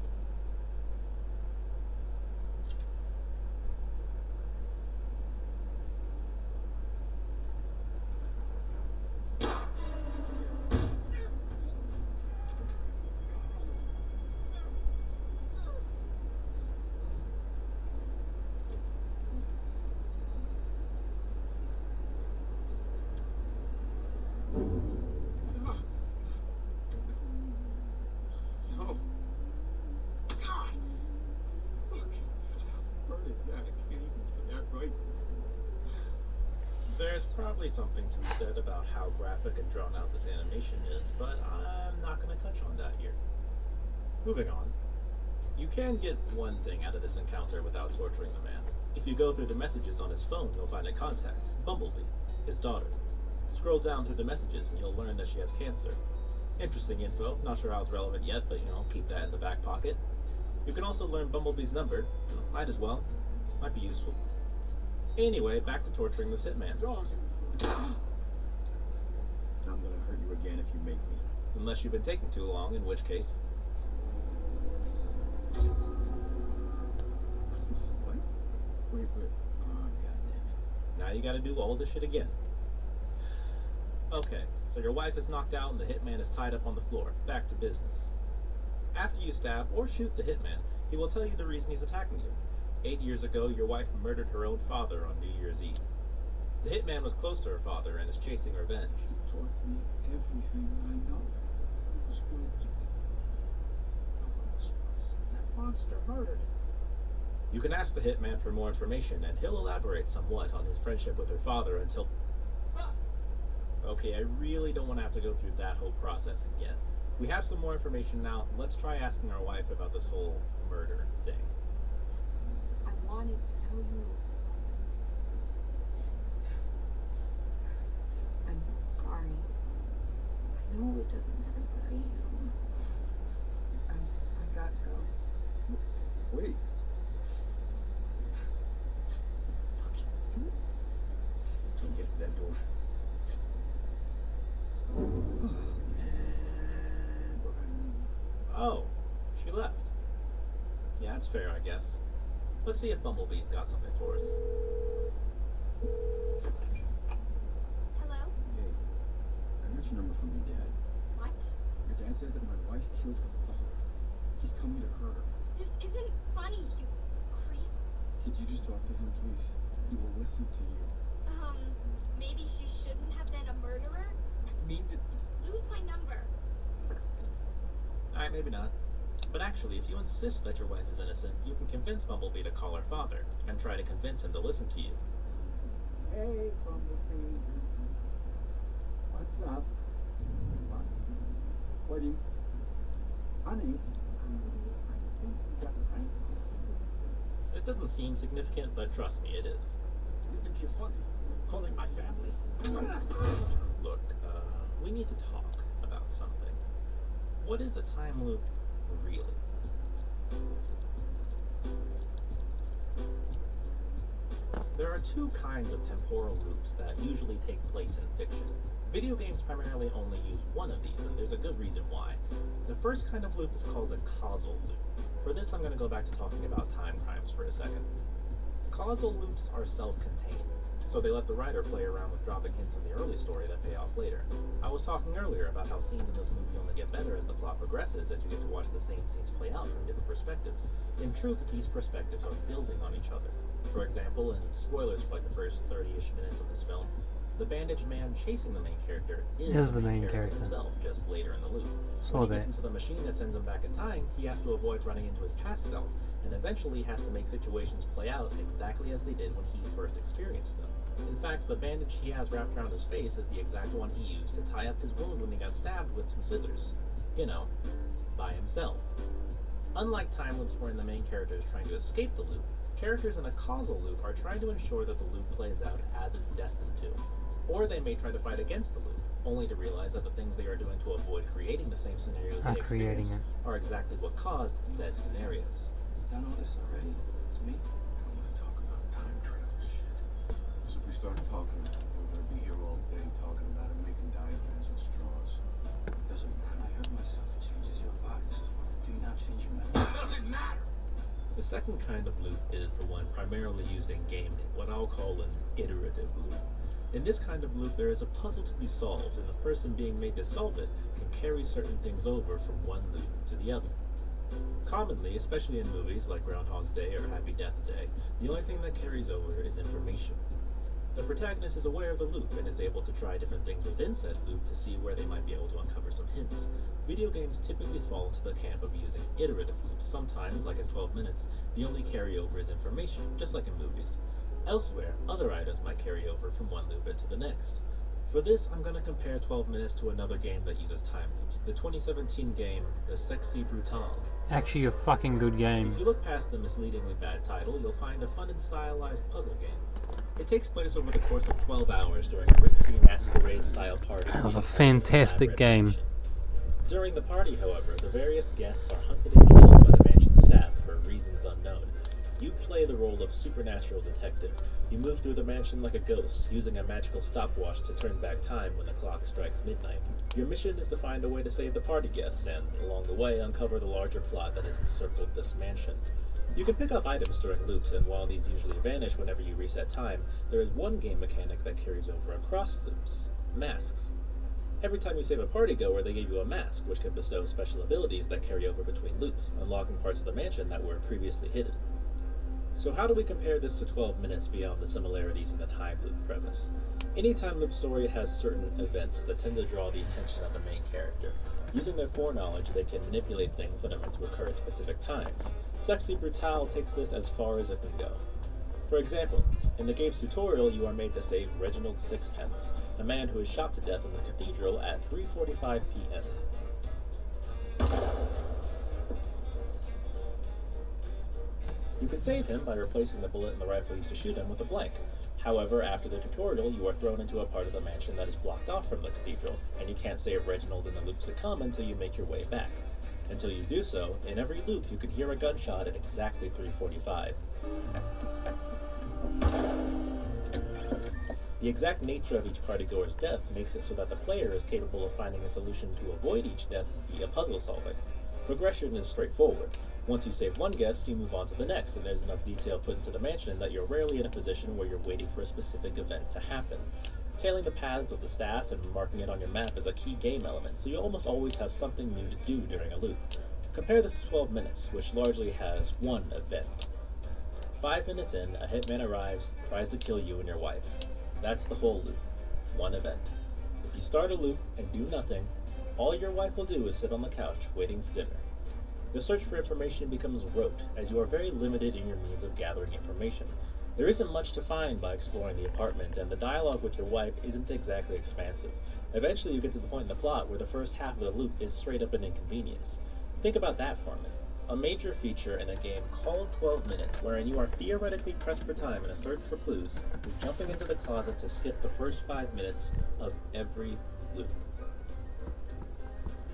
There's probably something to be said about how graphic and drawn out this animation is, but I'm not going to touch on that here. Moving on. You can get one thing out of this encounter without torturing the man. If you go through the messages on his phone, you'll find a contact, Bumblebee, his daughter. Scroll down through the messages and you'll learn that she has cancer. Interesting info, not sure how it's relevant yet, but keep that in the back pocket. You can also learn Bumblebee's number. Might as well. Might be useful. Anyway, back to torturing this hitman. I'm gonna hurt you again if you make me. Unless you've been taking too long, in which case... What? Wait. Oh, god damn it. Now you gotta do all this shit again. Okay, so your wife is knocked out and the hitman is tied up on the floor. Back to business. After you stab or shoot the hitman, he will tell you the reason he's attacking you. 8 years ago, your wife murdered her own father on New Year's Eve. The hitman was close to her father and is chasing revenge. She taught me everything I know. It was good. That monster murdered. You can ask the hitman for more information, and he'll elaborate somewhat on his friendship with her father until... Okay, I really don't want to have to go through that whole process again. We have some more information now. Let's try asking our wife about this whole murder thing. I wanted to tell you. I'm sorry. I know it doesn't matter, but I am. I gotta go. Wait. Can't get to that door. Oh, she left. Yeah, that's fair, I guess. Let's see if Bumblebee's got something for us. Hello? Hey, I got your number from your dad. What? Your dad says that my wife killed her father. He's coming to hurt her. This isn't funny, you creep. Could you just talk to him, please? He will listen to you. Maybe she shouldn't have been a murderer? I mean, Lose my number. Alright, maybe not. But actually, if you insist that your wife is innocent, you can convince Bumblebee to call her father, and try to convince him to listen to you. Hey, Bumblebee. What's up? What do you... Honey? This doesn't seem significant, but trust me, it is. You think you're funny? Calling my family? Look, we need to talk about something. What is a time loop, really? There are two kinds of temporal loops that usually take place in fiction. Video games primarily only use one of these, and there's a good reason why. The first kind of loop is called a causal loop. For this, I'm going to go back to talking about time crimes for a second. Causal loops are self-contained, so they let the writer play around with dropping hints in the early story that pay off later. I was talking earlier about how scenes in this movie only get better as the plot progresses, as you get to watch the same scenes play out from different perspectives. In truth, these perspectives are building on each other. For example, and spoilers for like the first 30-ish minutes of this film, the bandaged man chasing the main character is the main character himself, just later in the loop. When he gets into the machine that sends him back in time, he has to avoid running into his past self, and eventually has to make situations play out exactly as they did when he first experienced them. In fact, the bandage he has wrapped around his face is the exact one he used to tie up his wound when he got stabbed with some scissors. You know, by himself. Unlike time loops wherein the main character is trying to escape the loop, characters in a causal loop are trying to ensure that the loop plays out as it's destined to. Or they may try to fight against the loop, only to realize that the things they are doing to avoid creating the same scenarios they experienced are exactly what caused said scenarios. Done all this already? It's me? I want to talk about time travel shit. Because if we start talking, we're going to be here all day talking about it, making diagrams and straws. It doesn't When I matter. hurt myself, it changes your bodies. Do not change your memory. It doesn't matter! The second kind of loop is the one primarily used in gaming, what I'll call an iterative loop. In this kind of loop, there is a puzzle to be solved, and the person being made to solve it can carry certain things over from one loop to the other. Commonly, especially in movies like Groundhog's Day or Happy Death Day, the only thing that carries over is information. The protagonist is aware of the loop and is able to try different things within said loop to see where they might be able to uncover some hints. Video games typically fall into the camp of using iterative loops. Sometimes, like in 12 minutes, the only carryover is information, just like in movies. Elsewhere, other items might carry over from one loop into the next. For this, I'm going to compare 12 minutes to another game that uses time loops, the 2017 game, The Sexy Brutale. Actually a fucking good game. If you look past the misleadingly bad title, you'll find a fun and stylized puzzle game. It takes place over the course of 12 hours during a ritzy masquerade-style party. That was a fantastic game. During the party, however, the various guests are hunted and killed by the mansion staff for reasons unknown. You play the role of supernatural detective. You move through the mansion like a ghost, using a magical stopwatch to turn back time when the clock strikes midnight. Your mission is to find a way to save the party guests, and along the way, uncover the larger plot that has encircled this mansion. You can pick up items during loops, and while these usually vanish whenever you reset time, there is one game mechanic that carries over across loops: masks. Every time you save a partygoer, they give you a mask, which can bestow special abilities that carry over between loops, unlocking parts of the mansion that were previously hidden. So how do we compare this to 12 minutes beyond the similarities in the time loop premise? Any time loop story has certain events that tend to draw the attention of the main character. Using their foreknowledge, they can manipulate things that are meant to occur at specific times. Sexy Brutale takes this as far as it can go. For example, in the game's tutorial, you are made to save Reginald Sixpence, a man who is shot to death in the cathedral at 3:45 p.m. You can save him by replacing the bullet in the rifle used to shoot him with a blank. However, after the tutorial, you are thrown into a part of the mansion that is blocked off from the cathedral, and you can't save Reginald in the loops to come until you make your way back. Until you do so, in every loop you can hear a gunshot at exactly 3:45. The exact nature of each partygoer's death makes it so that the player is capable of finding a solution to avoid each death via puzzle solving. Progression is straightforward. Once you save one guest, you move on to the next, and there's enough detail put into the mansion that you're rarely in a position where you're waiting for a specific event to happen. Tailing the paths of the staff and marking it on your map is a key game element, so you almost always have something new to do during a loop. Compare this to 12 minutes, which largely has one event. 5 minutes in, a hitman arrives, tries to kill you and your wife. That's the whole loop. One event. If you start a loop and do nothing, all your wife will do is sit on the couch waiting for dinner. The search for information becomes rote, as you are very limited in your means of gathering information. There isn't much to find by exploring the apartment, and the dialogue with your wife isn't exactly expansive. Eventually you get to the point in the plot where the first half of the loop is straight up an inconvenience. Think about that for a minute. A major feature in a game called 12 Minutes, wherein you are theoretically pressed for time in a search for clues, is jumping into the closet to skip the first 5 minutes of every loop.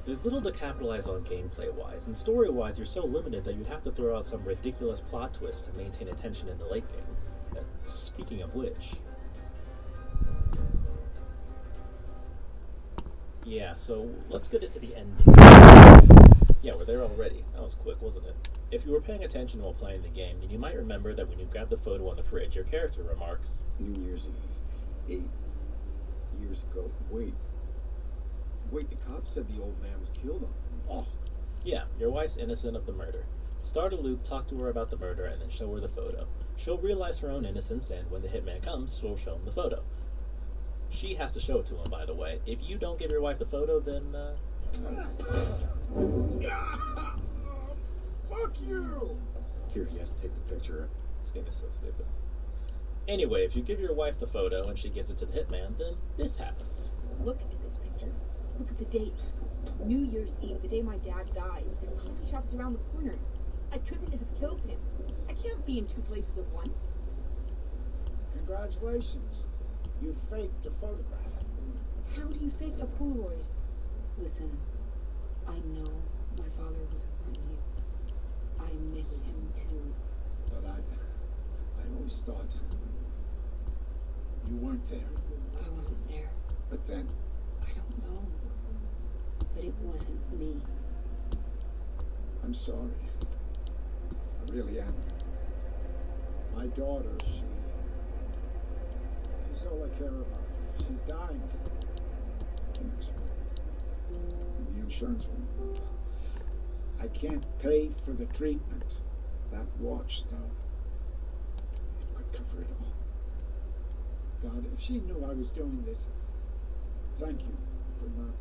There's little to capitalize on gameplay-wise, and story-wise you're so limited that you'd have to throw out some ridiculous plot twist to maintain attention in the late game. Speaking of which... Yeah, so let's get into the ending. Yeah, we're there already. That was quick, wasn't it? If you were paying attention while playing the game, then you might remember that when you grab the photo on the fridge, your character remarks, New Year's Eve. 8 years ago. Wait, the cops said the old man was killed on. Oh. yeah, your wife's innocent of the murder. Start a loop, talk to her about the murder, and then show her the photo. She'll realize her own innocence, and when the hitman comes, she'll show him the photo. She has to show it to him, by the way. If you don't give your wife the photo, then, Fuck you! Here, you have to take the picture. This game is so stupid. Anyway, if you give your wife the photo and she gives it to the hitman, then this happens. Look at this picture. Look at the date. New Year's Eve, the day my dad died. This coffee shop's around the corner. I couldn't have killed him. I can't be in 2 places at once. Congratulations. You faked a photograph. How do you fake a Polaroid? Listen, I know my father was important to you. I miss him too. But I always thought you weren't there. I wasn't there. But then, I don't know. But it wasn't me. I'm sorry. I really am. My daughter, she's all I care about. She's dying. And the insurance one. I can't pay for the treatment. That watch, though, it could cover it all. God, if she knew I was doing this, thank you for not.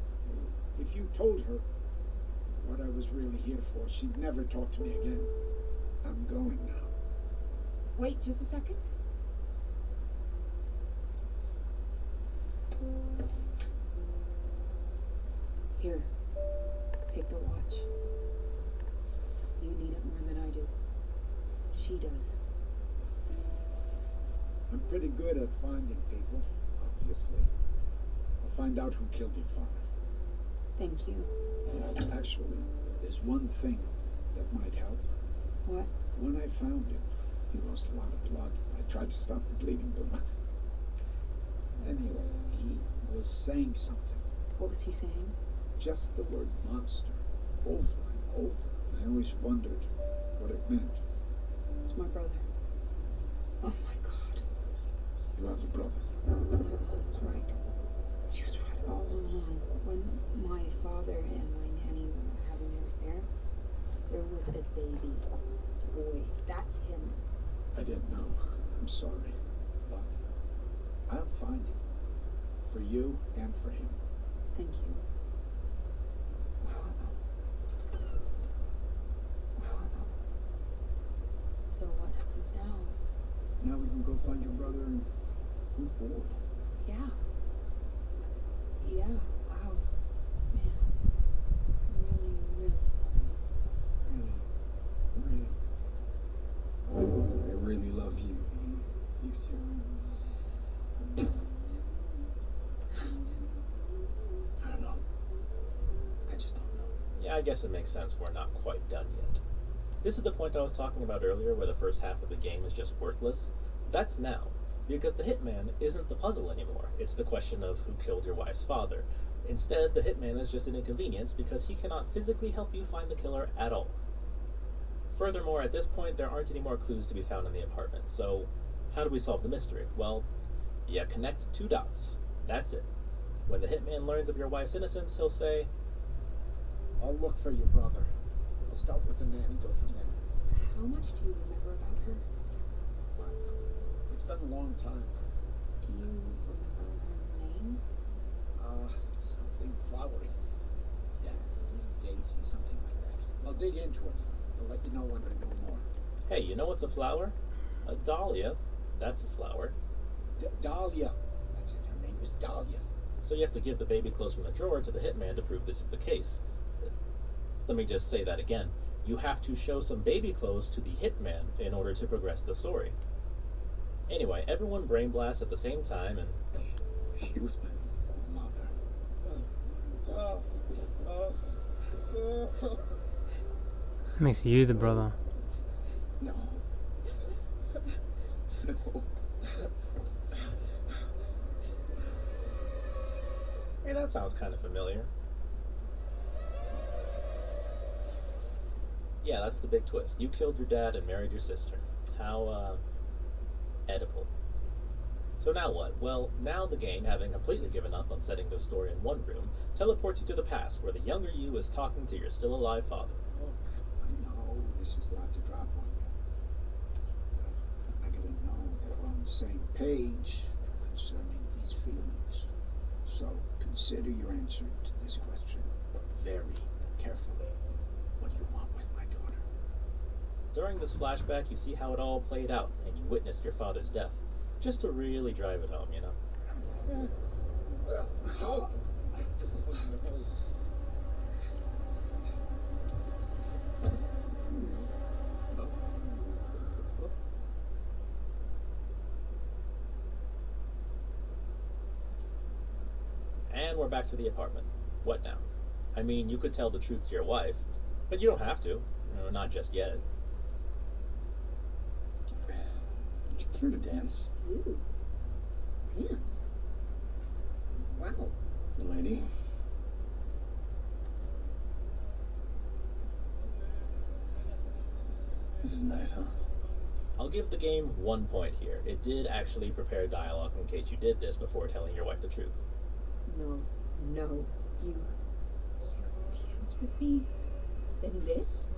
If you told her what I was really here for, she'd never talk to me again. I'm going now. Wait just a second. Here, take the watch. You need it more than I do. She does. I'm pretty good at finding people, obviously. I'll find out who killed your father. Thank you. Actually, there's one thing that might help. What? When I found him, he lost a lot of blood. I tried to stop the bleeding, but... Anyway, he was saying something. What was he saying? Just the word monster, over and over. I always wondered what it meant. It's my brother. Oh my God. You have a brother. That's right. She was right all along. When my father and my nanny were having their affair, there was a baby boy. That's him. I didn't know. I'm sorry. But I'll find him. For you and for him. Thank you. So what happens now? Now we can go find your brother and move forward. Yeah. Yeah. Wow. Man. I really, really love you. Really? I really love you. You too. I don't know. I just don't know. Yeah, I guess it makes sense we're not quite done yet. This is the point I was talking about earlier where the first half of the game is just worthless. That's now, because the hitman isn't the puzzle anymore. It's the question of who killed your wife's father. Instead, the hitman is just an inconvenience because he cannot physically help you find the killer at all. Furthermore, at this point, there aren't any more clues to be found in the apartment, so how do we solve the mystery? Well, you connect two dots. That's it. When the hitman learns of your wife's innocence, he'll say, I'll look for your brother. I'll start with the nanny and go from there. How much do you remember about her? What? It's been a long time. Do you remember her name? Something flowery. Yeah, daisy, something like that. I'll dig into it. I'll let you know when I know more. hey, you know what's a flower? A dahlia. That's a flower. Dahlia. That's it. Her name is Dahlia. So you have to give the baby clothes from the drawer to the hitman to prove this is the case. Let me just say that again. You have to show some baby clothes to the hitman in order to progress the story. Anyway, everyone brain blasts at the same time and... She was my mother. Makes you the brother. No. No. Hey, that sounds kind of familiar. Yeah, that's the big twist. You killed your dad and married your sister. How, edible. So now what? Well, now the game, having completely given up on setting the story in one room, teleports you to the past, where the younger you is talking to your still alive father. Look, I know this is a lot to drop on you. But I gotta know that we're on the same page concerning these feelings. So consider your answer to this question very carefully. What do you want with my daughter? During this flashback, you see how it all played out, and you witnessed your father's death. Just to really drive it home, you know? Oh. And we're back to the apartment. What now? I mean, you could tell the truth to your wife, but you don't have to. No, not just yet. Would you care to dance? Ooh. Dance. Wow. Lady. This is nice, huh? I'll give the game 1 point here. It did actually prepare dialogue in case you did this before telling your wife the truth. No, you dance with me? In this?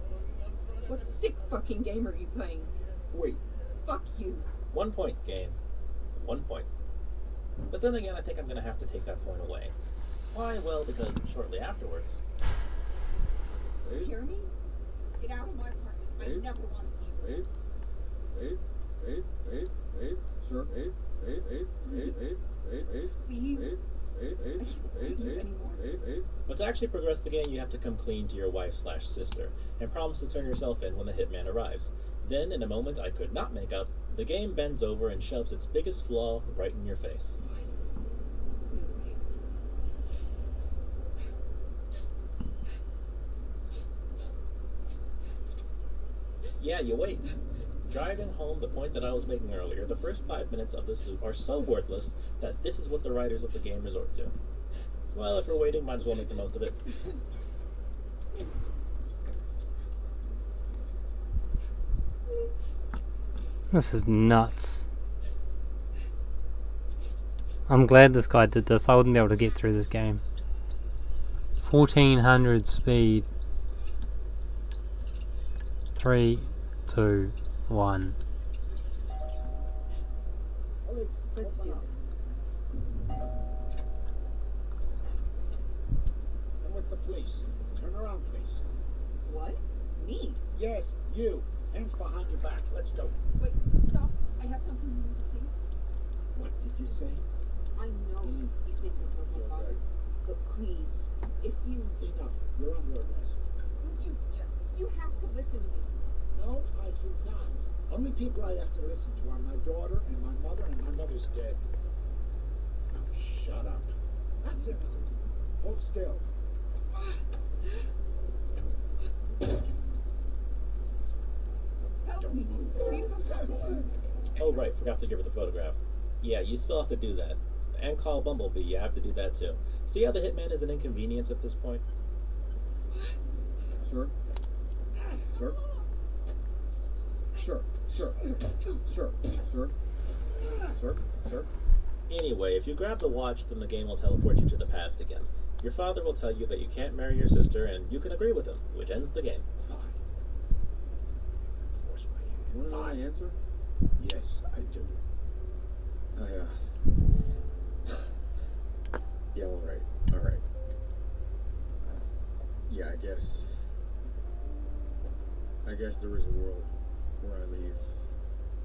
What sick fucking game are you playing? Wait. Fuck you. 1 point, game. 1 point. But then again, I think I'm gonna have to take that point away. Why? Well, because shortly afterwards... You hear me? Get out of my apartment. I never want to see you. Sir. Please. I can't take you anymore. But to actually progress the game, you have to come clean to your wife/sister and promise to turn yourself in when the hitman arrives. Then, in a moment I could not make up, the game bends over and shoves its biggest flaw right in your face. Yeah, you wait. Driving home the point that I was making earlier, the first 5 minutes of this loop are so worthless that this is what the writers of the game resort to. Well, if we're waiting, might as well make the most of it. This is nuts. I'm glad this guy did this. I wouldn't be able to get through this game. 1400 speed. 3, 2, 1. Let's do this. I'm with the police. Turn around, please. What? Me? Yes, you. Hands behind your back. Let's go. Wait, stop. I have something you need to see. What did you say? I know you think I killed my father, but please, if you... Enough. You're under arrest. You have to listen to me. No, I do not. Only people I have to listen to are my daughter and my mother, and my mother's dead. Now, shut up. That's it. Hold still. Help me. Don't move. Please come. Oh right, forgot to give her the photograph. Yeah, you still have to do that. And call Bumblebee, you have to do that too. See how the hitman is an inconvenience at this point? Sir? Sir? Sure. Sir? Sir? Sir? Sir? Sir? Anyway, if you grab the watch, then the game will teleport you to the past again. Your father will tell you that you can't marry your sister, and you can agree with him, which ends the game. Fine. Enforce my You union. want to know my answer? Yes, I do. Yeah, alright. Alright. Yeah, I guess there is a world where I leave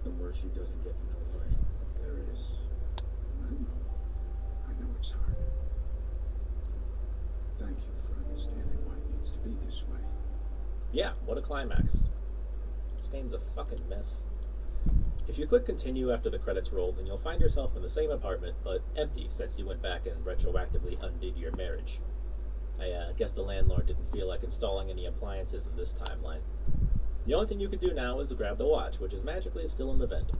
and where she doesn't get to know why. There is. I know it's hard. Thank you for understanding why it needs to be this way. Yeah, what a climax. This game's a fucking mess. If you click continue after the credits roll, then you'll find yourself in the same apartment, but empty since you went back and retroactively undid your marriage. I guess the landlord didn't feel like installing any appliances in this timeline. The only thing you can do now is grab the watch, which is magically still in the vent.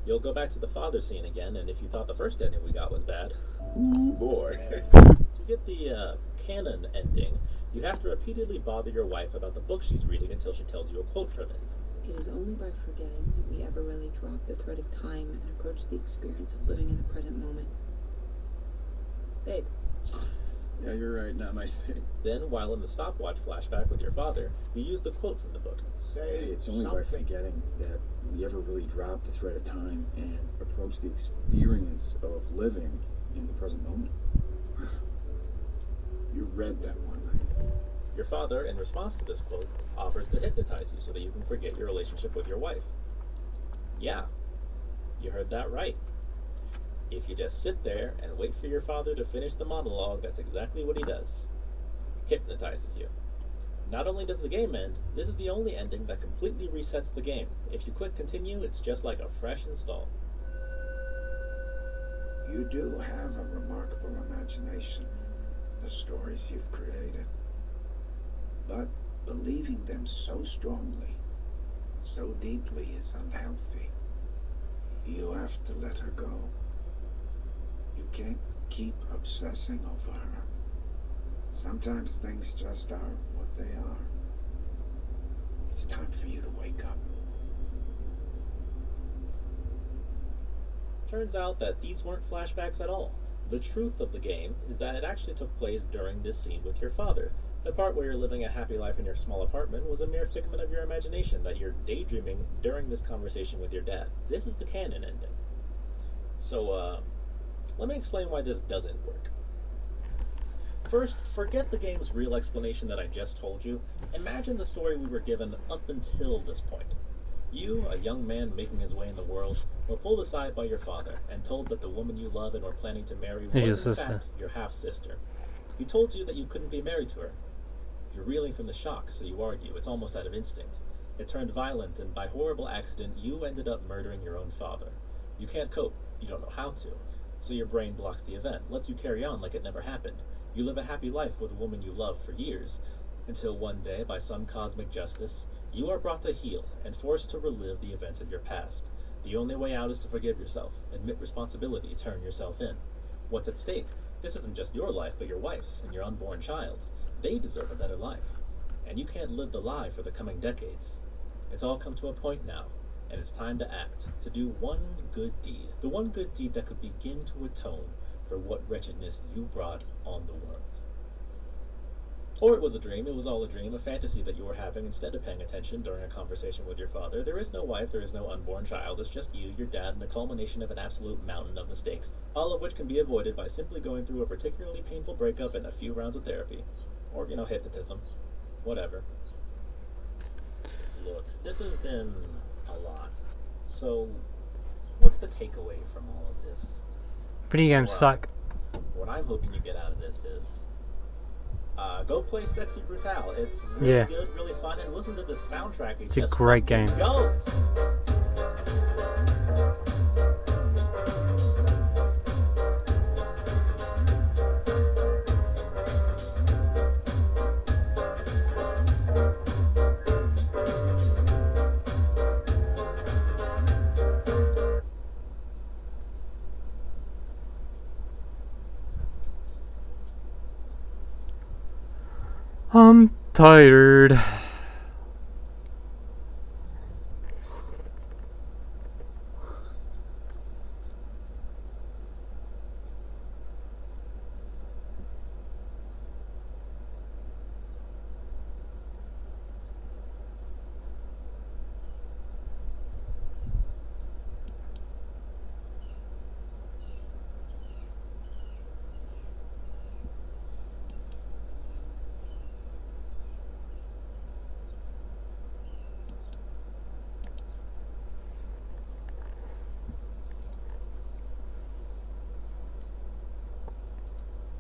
You'll go back to the father scene again, and if you thought the first ending we got was bad, ooh boy. To get the canon ending, you have to repeatedly bother your wife about the book she's reading until she tells you a quote from it. It is only by forgetting that we ever really drop the thread of time and approach the experience of living in the present moment. Babe. Yeah, you're right, not my thing. Then, while in the stopwatch flashback with your father, you use the quote from the book. Say It's only by something. forgetting that we ever really drop the thread of time and approach the experience of living in the present moment. You read that one night. Your father, in response to this quote, offers to hypnotize you so that you can forget your relationship with your wife. Yeah, you heard that right. If you just sit there and wait for your father to finish the monologue, that's exactly what he does. Hypnotizes you. Not only does the game end, this is the only ending that completely resets the game. If you click continue, it's just like a fresh install. You do have a remarkable imagination, the stories you've created. But believing them so strongly, so deeply is unhealthy. You have to let her go. You can't keep obsessing over her. Sometimes things just are what they are. It's time for you to wake up. Turns out that these weren't flashbacks at all. The truth of the game is that it actually took place during this scene with your father. The part where you're living a happy life in your small apartment was a mere figment of your imagination that you're daydreaming during this conversation with your dad. This is the canon ending. So, let me explain why this doesn't work. First, forget the game's real explanation that I just told you. Imagine the story we were given up until this point. You, a young man making his way in the world, were pulled aside by your father and told that the woman you love and were planning to marry Is your was in sister. fact your half-sister. He told you that you couldn't be married to her. You're reeling from the shock, so you argue. It's almost out of instinct. It turned violent, and by horrible accident, you ended up murdering your own father. You can't cope. You don't know how to. So your brain blocks the event, lets you carry on like it never happened. You live a happy life with a woman you love for years, until one day, by some cosmic justice, you are brought to heel and forced to relive the events of your past. The only way out is to forgive yourself, admit responsibility, turn yourself in. What's at stake? This isn't just your life, but your wife's and your unborn child's. They deserve a better life. And you can't live the lie for the coming decades. It's all come to a point now, and it's time to act, to do one good deed. The one good deed that could begin to atone for what wretchedness you brought on the world. Or it was a dream, it was all a dream, a fantasy that you were having instead of paying attention during a conversation with your father. There is no wife, there is no unborn child, it's just you, your dad, and the culmination of an absolute mountain of mistakes, all of which can be avoided by simply going through a particularly painful breakup and a few rounds of therapy. Or, hypnotism. Whatever. Look, this has been a lot. So, what's the takeaway from all of this? Video games suck. What I'm hoping you get out of this is go play Sexy Brutale. It's really good, really fun, and listen to the soundtrack. It's a great game. Goes. I'm tired.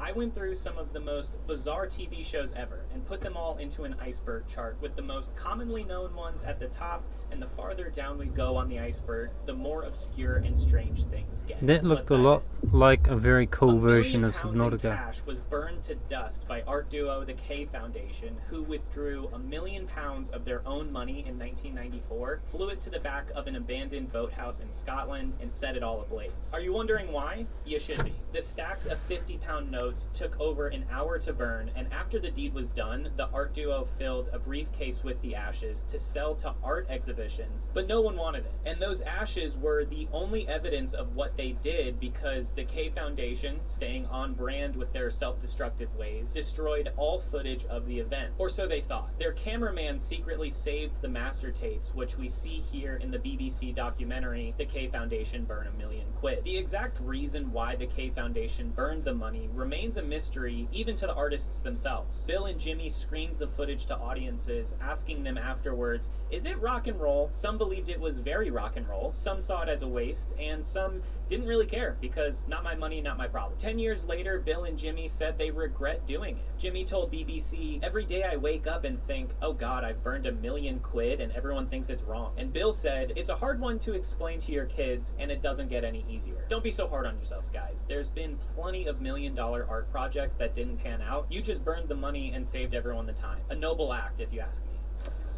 I went through some of the most bizarre TV shows ever and put them all into an iceberg chart, with the most commonly known ones at the top, and the farther down we go on the iceberg, the more obscure and strange things get. That looked a lot like a very cool version of Subnautica. Cash was burned to dust by art duo the K Foundation, who withdrew £1 million of their own money in 1994, flew it to the back of an abandoned boathouse in Scotland, and set it all ablaze. Are you wondering why? You should be. The stacks of 50-pound notes took over an hour to burn, and after the deed was done, the art duo filled a briefcase with the ashes to sell to art exhibitions, but no one wanted it. And those ashes were the only evidence of what they did, because the K Foundation, staying on brand with their self-destructive ways, destroyed all footage of the event. Or so they thought. Their cameraman secretly saved the master tapes, which we see here in the BBC documentary, The K Foundation Burn £1 Million. The exact reason why the K Foundation burned the money remains a mystery even to the artists themselves. Bill and Jimmy screened the footage to audiences, asking them afterwards, is it rock and roll? Some believed it was very rock and roll, some saw it as a waste, and some didn't really care, because not my money, not my problem. 10 years later, Bill and Jimmy said they regret doing it. Jimmy told BBC, every day I wake up and think, oh god, I've burned £1 million and everyone thinks it's wrong. And Bill said, it's a hard one to explain to your kids, and it doesn't get any easier. Don't be so hard on yourselves, guys. There's been plenty of $1 million art projects that didn't pan out. You just burned the money and saved everyone the time. A noble act, if you ask me.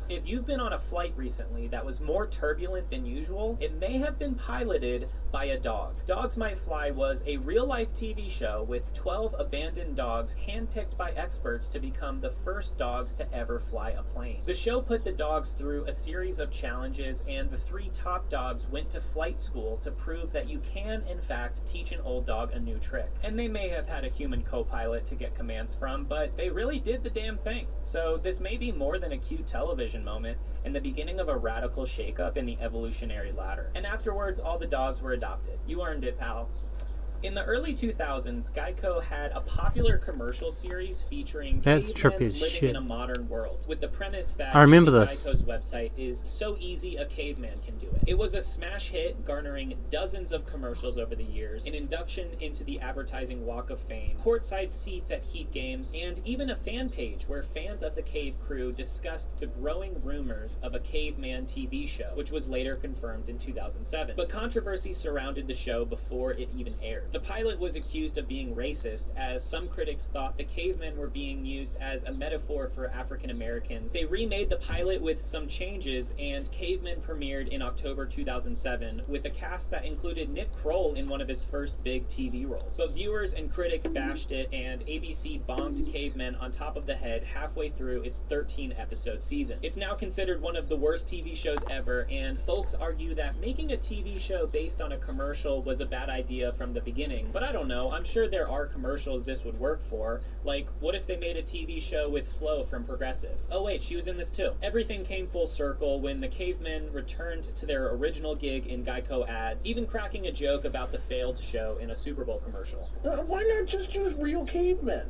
If you've been on a flight recently that was more turbulent than usual, it may have been piloted by a dog. Dogs Might Fly was a real-life TV show with 12 abandoned dogs handpicked by experts to become the first dogs to ever fly a plane. The show put the dogs through a series of challenges, and the 3 top dogs went to flight school to prove that you can, in fact, teach an old dog a new trick. And they may have had a human co-pilot to get commands from, but they really did the damn thing. So this may be more than a cute television moment and the beginning of a radical shakeup in the evolutionary ladder. And afterwards, all the dogs were adopted. You earned it, pal. In the early 2000s, Geico had a popular commercial series featuring That's cavemen trippy as living shit. in a modern world, with the premise that I remember using this. Geico's website is so easy a caveman can do it. It was a smash hit, garnering dozens of commercials over the years, an induction into the advertising Walk of Fame, courtside seats at Heat games, and even a fan page where fans of the Cave Crew discussed the growing rumors of a caveman TV show, which was later confirmed in 2007. But controversy surrounded the show before it even aired. The pilot was accused of being racist, as some critics thought the cavemen were being used as a metaphor for African Americans. They remade the pilot with some changes, and Cavemen premiered in October 2007 with a cast that included Nick Kroll in one of his first big TV roles. But viewers and critics bashed it, and ABC bonked Cavemen on top of the head halfway through its 13-episode season. It's now considered one of the worst TV shows ever, and folks argue that making a TV show based on a commercial was a bad idea from the beginning. But I don't know, I'm sure there are commercials this would work for. Like, what if they made a TV show with Flo from Progressive? Oh wait, she was in this too. Everything came full circle when the Cavemen returned to their original gig in Geico ads, even cracking a joke about the failed show in a Super Bowl commercial. Why not just use real cavemen?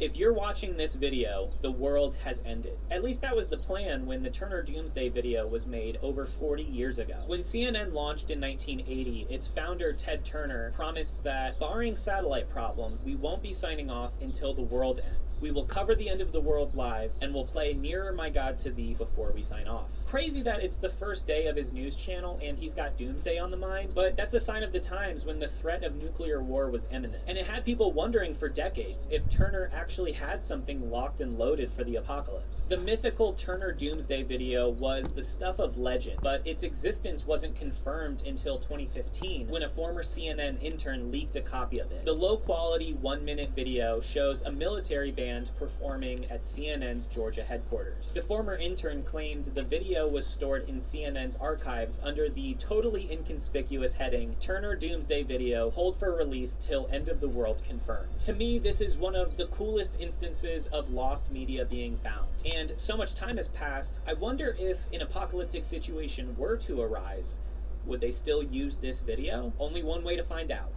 If you're watching this video, the world has ended. At least that was the plan when the Turner Doomsday video was made over 40 years ago. When CNN launched in 1980, its founder, Ted Turner, promised that, barring satellite problems, we won't be signing off until the world ends. We will cover the end of the world live, and we'll play Nearer My God to Thee before we sign off. Crazy that it's the first day of his news channel and he's got Doomsday on the mind, but that's a sign of the times when the threat of nuclear war was imminent. And it had people wondering for decades if Turner actually had something locked and loaded for the apocalypse. The mythical Turner Doomsday video was the stuff of legend, but its existence wasn't confirmed until 2015 when a former CNN intern leaked a copy of it. The low-quality 1-minute video shows a military band performing at CNN's Georgia headquarters. The former intern claimed the video was stored in CNN's archives under the totally inconspicuous heading, Turner Doomsday Video, hold for release till end of the world confirmed. To me, this is one of the coolest instances of lost media being found. And so much time has passed, I wonder if an apocalyptic situation were to arise, would they still use this video? Only one way to find out.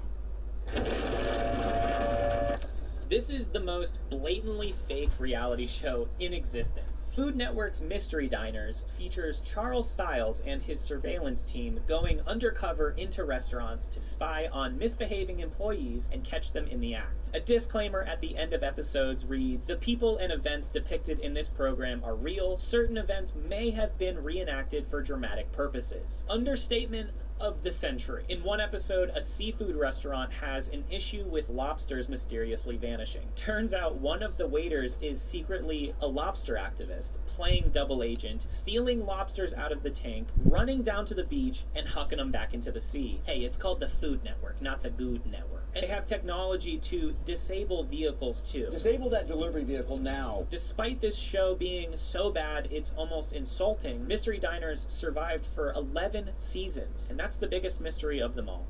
This is the most blatantly fake reality show in existence. Food Network's Mystery Diners features Charles Stiles and his surveillance team going undercover into restaurants to spy on misbehaving employees and catch them in the act. A disclaimer at the end of episodes reads, "The people and events depicted in this program are real. Certain events may have been reenacted for dramatic purposes." Understatement of the century. In one episode, a seafood restaurant has an issue with lobsters mysteriously vanishing. Turns out one of the waiters is secretly a lobster activist, playing double agent, stealing lobsters out of the tank, running down to the beach, and hucking them back into the sea. Hey, it's called the Food Network, not the Good Network. And they have technology to disable vehicles too. Disable that delivery vehicle now. Despite this show being so bad it's almost insulting, Mystery Diners survived for 11 seasons, and that's the biggest mystery of them all.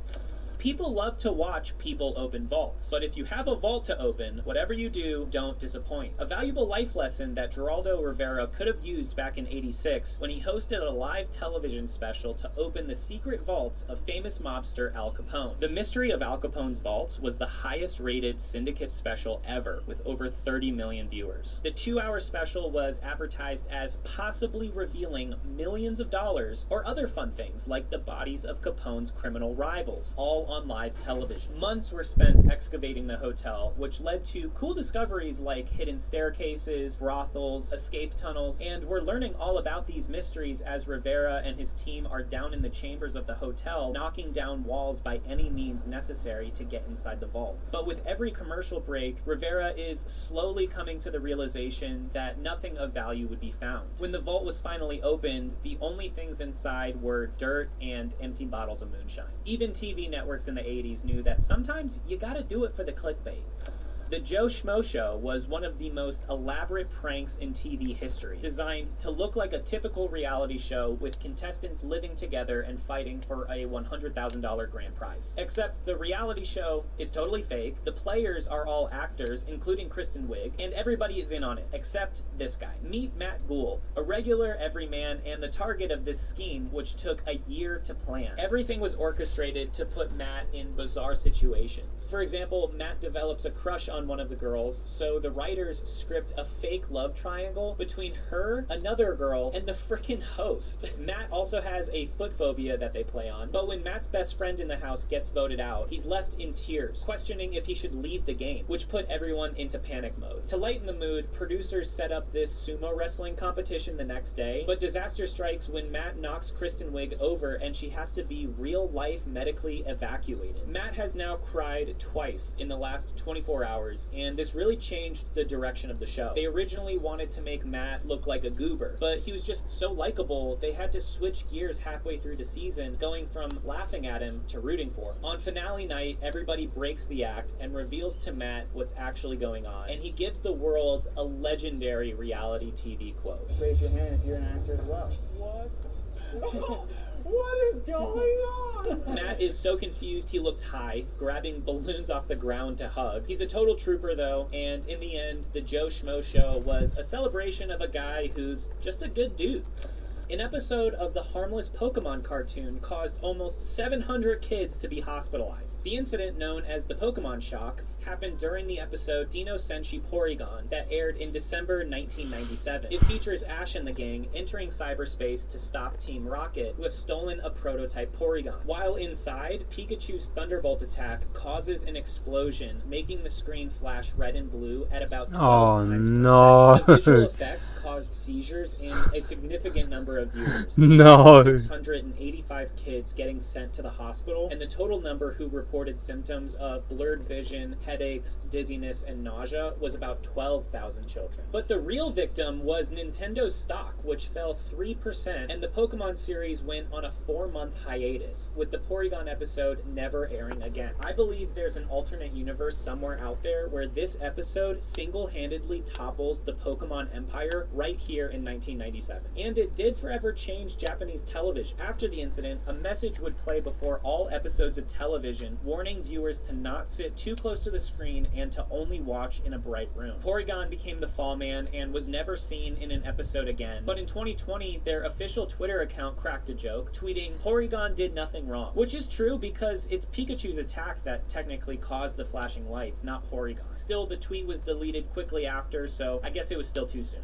People love to watch people open vaults, but if you have a vault to open, whatever you do, don't disappoint. A valuable life lesson that Geraldo Rivera could have used back in '86 when he hosted a live television special to open the secret vaults of famous mobster Al Capone. The Mystery of Al Capone's Vaults was the highest rated syndicate special ever, with over 30 million viewers. The 2-hour special was advertised as possibly revealing millions of dollars or other fun things like the bodies of Capone's criminal rivals, all on live television. Months were spent excavating the hotel, which led to cool discoveries like hidden staircases, brothels, escape tunnels, and we're learning all about these mysteries as Rivera and his team are down in the chambers of the hotel, knocking down walls by any means necessary to get inside the vaults. But with every commercial break, Rivera is slowly coming to the realization that nothing of value would be found. When the vault was finally opened, the only things inside were dirt and empty bottles of moonshine. Even TV networks in the 80s knew that sometimes you gotta do it for the clickbait. The Joe Schmo Show was one of the most elaborate pranks in TV history, designed to look like a typical reality show with contestants living together and fighting for a $100,000 grand prize. Except the reality show is totally fake, the players are all actors, including Kristen Wiig, and everybody is in on it, except this guy. Meet Matt Gould, a regular everyman and the target of this scheme, which took a year to plan. Everything was orchestrated to put Matt in bizarre situations. For example, Matt develops a crush on one of the girls, so the writers script a fake love triangle between her, another girl, and the frickin' host. Matt also has a foot phobia that they play on, but when Matt's best friend in the house gets voted out, he's left in tears, questioning if he should leave the game, which put everyone into panic mode. To lighten the mood, producers set up this sumo wrestling competition the next day, but disaster strikes when Matt knocks Kristen Wiig over and she has to be real-life medically evacuated. Matt has now cried twice in the last 24 hours, and this really changed the direction of the show. They originally wanted to make Matt look like a goober, but he was just so likable, they had to switch gears halfway through the season, going from laughing at him to rooting for him. On finale night, everybody breaks the act and reveals to Matt what's actually going on, and he gives the world a legendary reality TV quote. Raise your hand if you're an actor as well. What? What is going on? Matt is so confused he looks high, grabbing balloons off the ground to hug. He's a total trooper though, and in the end, the Joe Schmo Show was a celebration of a guy who's just a good dude. An episode of the harmless Pokemon cartoon caused almost 700 kids to be hospitalized. The incident, known as the Pokemon Shock, happened during the episode Dino Senshi Porygon that aired in December 1997. It features Ash and the gang entering cyberspace to stop Team Rocket, who have stolen a prototype Porygon. While inside, Pikachu's Thunderbolt attack causes an explosion, making the screen flash red and blue at about 12 times per second. The visual effects caused seizures in a significant number of viewers. No. 685 kids getting sent to the hospital, and the total number who reported symptoms of blurred vision, headaches, dizziness, and nausea was about 12,000 children. But the real victim was Nintendo's stock, which fell 3%, and the Pokemon series went on a 4-month hiatus, with the Porygon episode never airing again. I believe there's an alternate universe somewhere out there where this episode single-handedly topples the Pokemon empire right here in 1997. And it did forever change Japanese television. After the incident, a message would play before all episodes of television, warning viewers to not sit too close to the screen and to only watch in a bright room. Porygon became the fall man and was never seen in an episode again. But in 2020, their official Twitter account cracked a joke, tweeting, "Porygon did nothing wrong." Which is true because it's Pikachu's attack that technically caused the flashing lights, not Porygon. Still, the tweet was deleted quickly after, so I guess it was still too soon.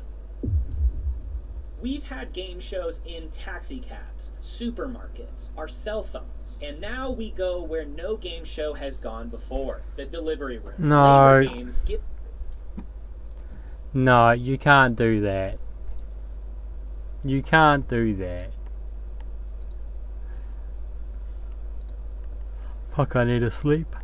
We've had game shows in taxi cabs, supermarkets, our cell phones, and now we go where no game show has gone before, the delivery room. No. Labor games get... No, you can't do that. You can't do that. Fuck, I need to sleep.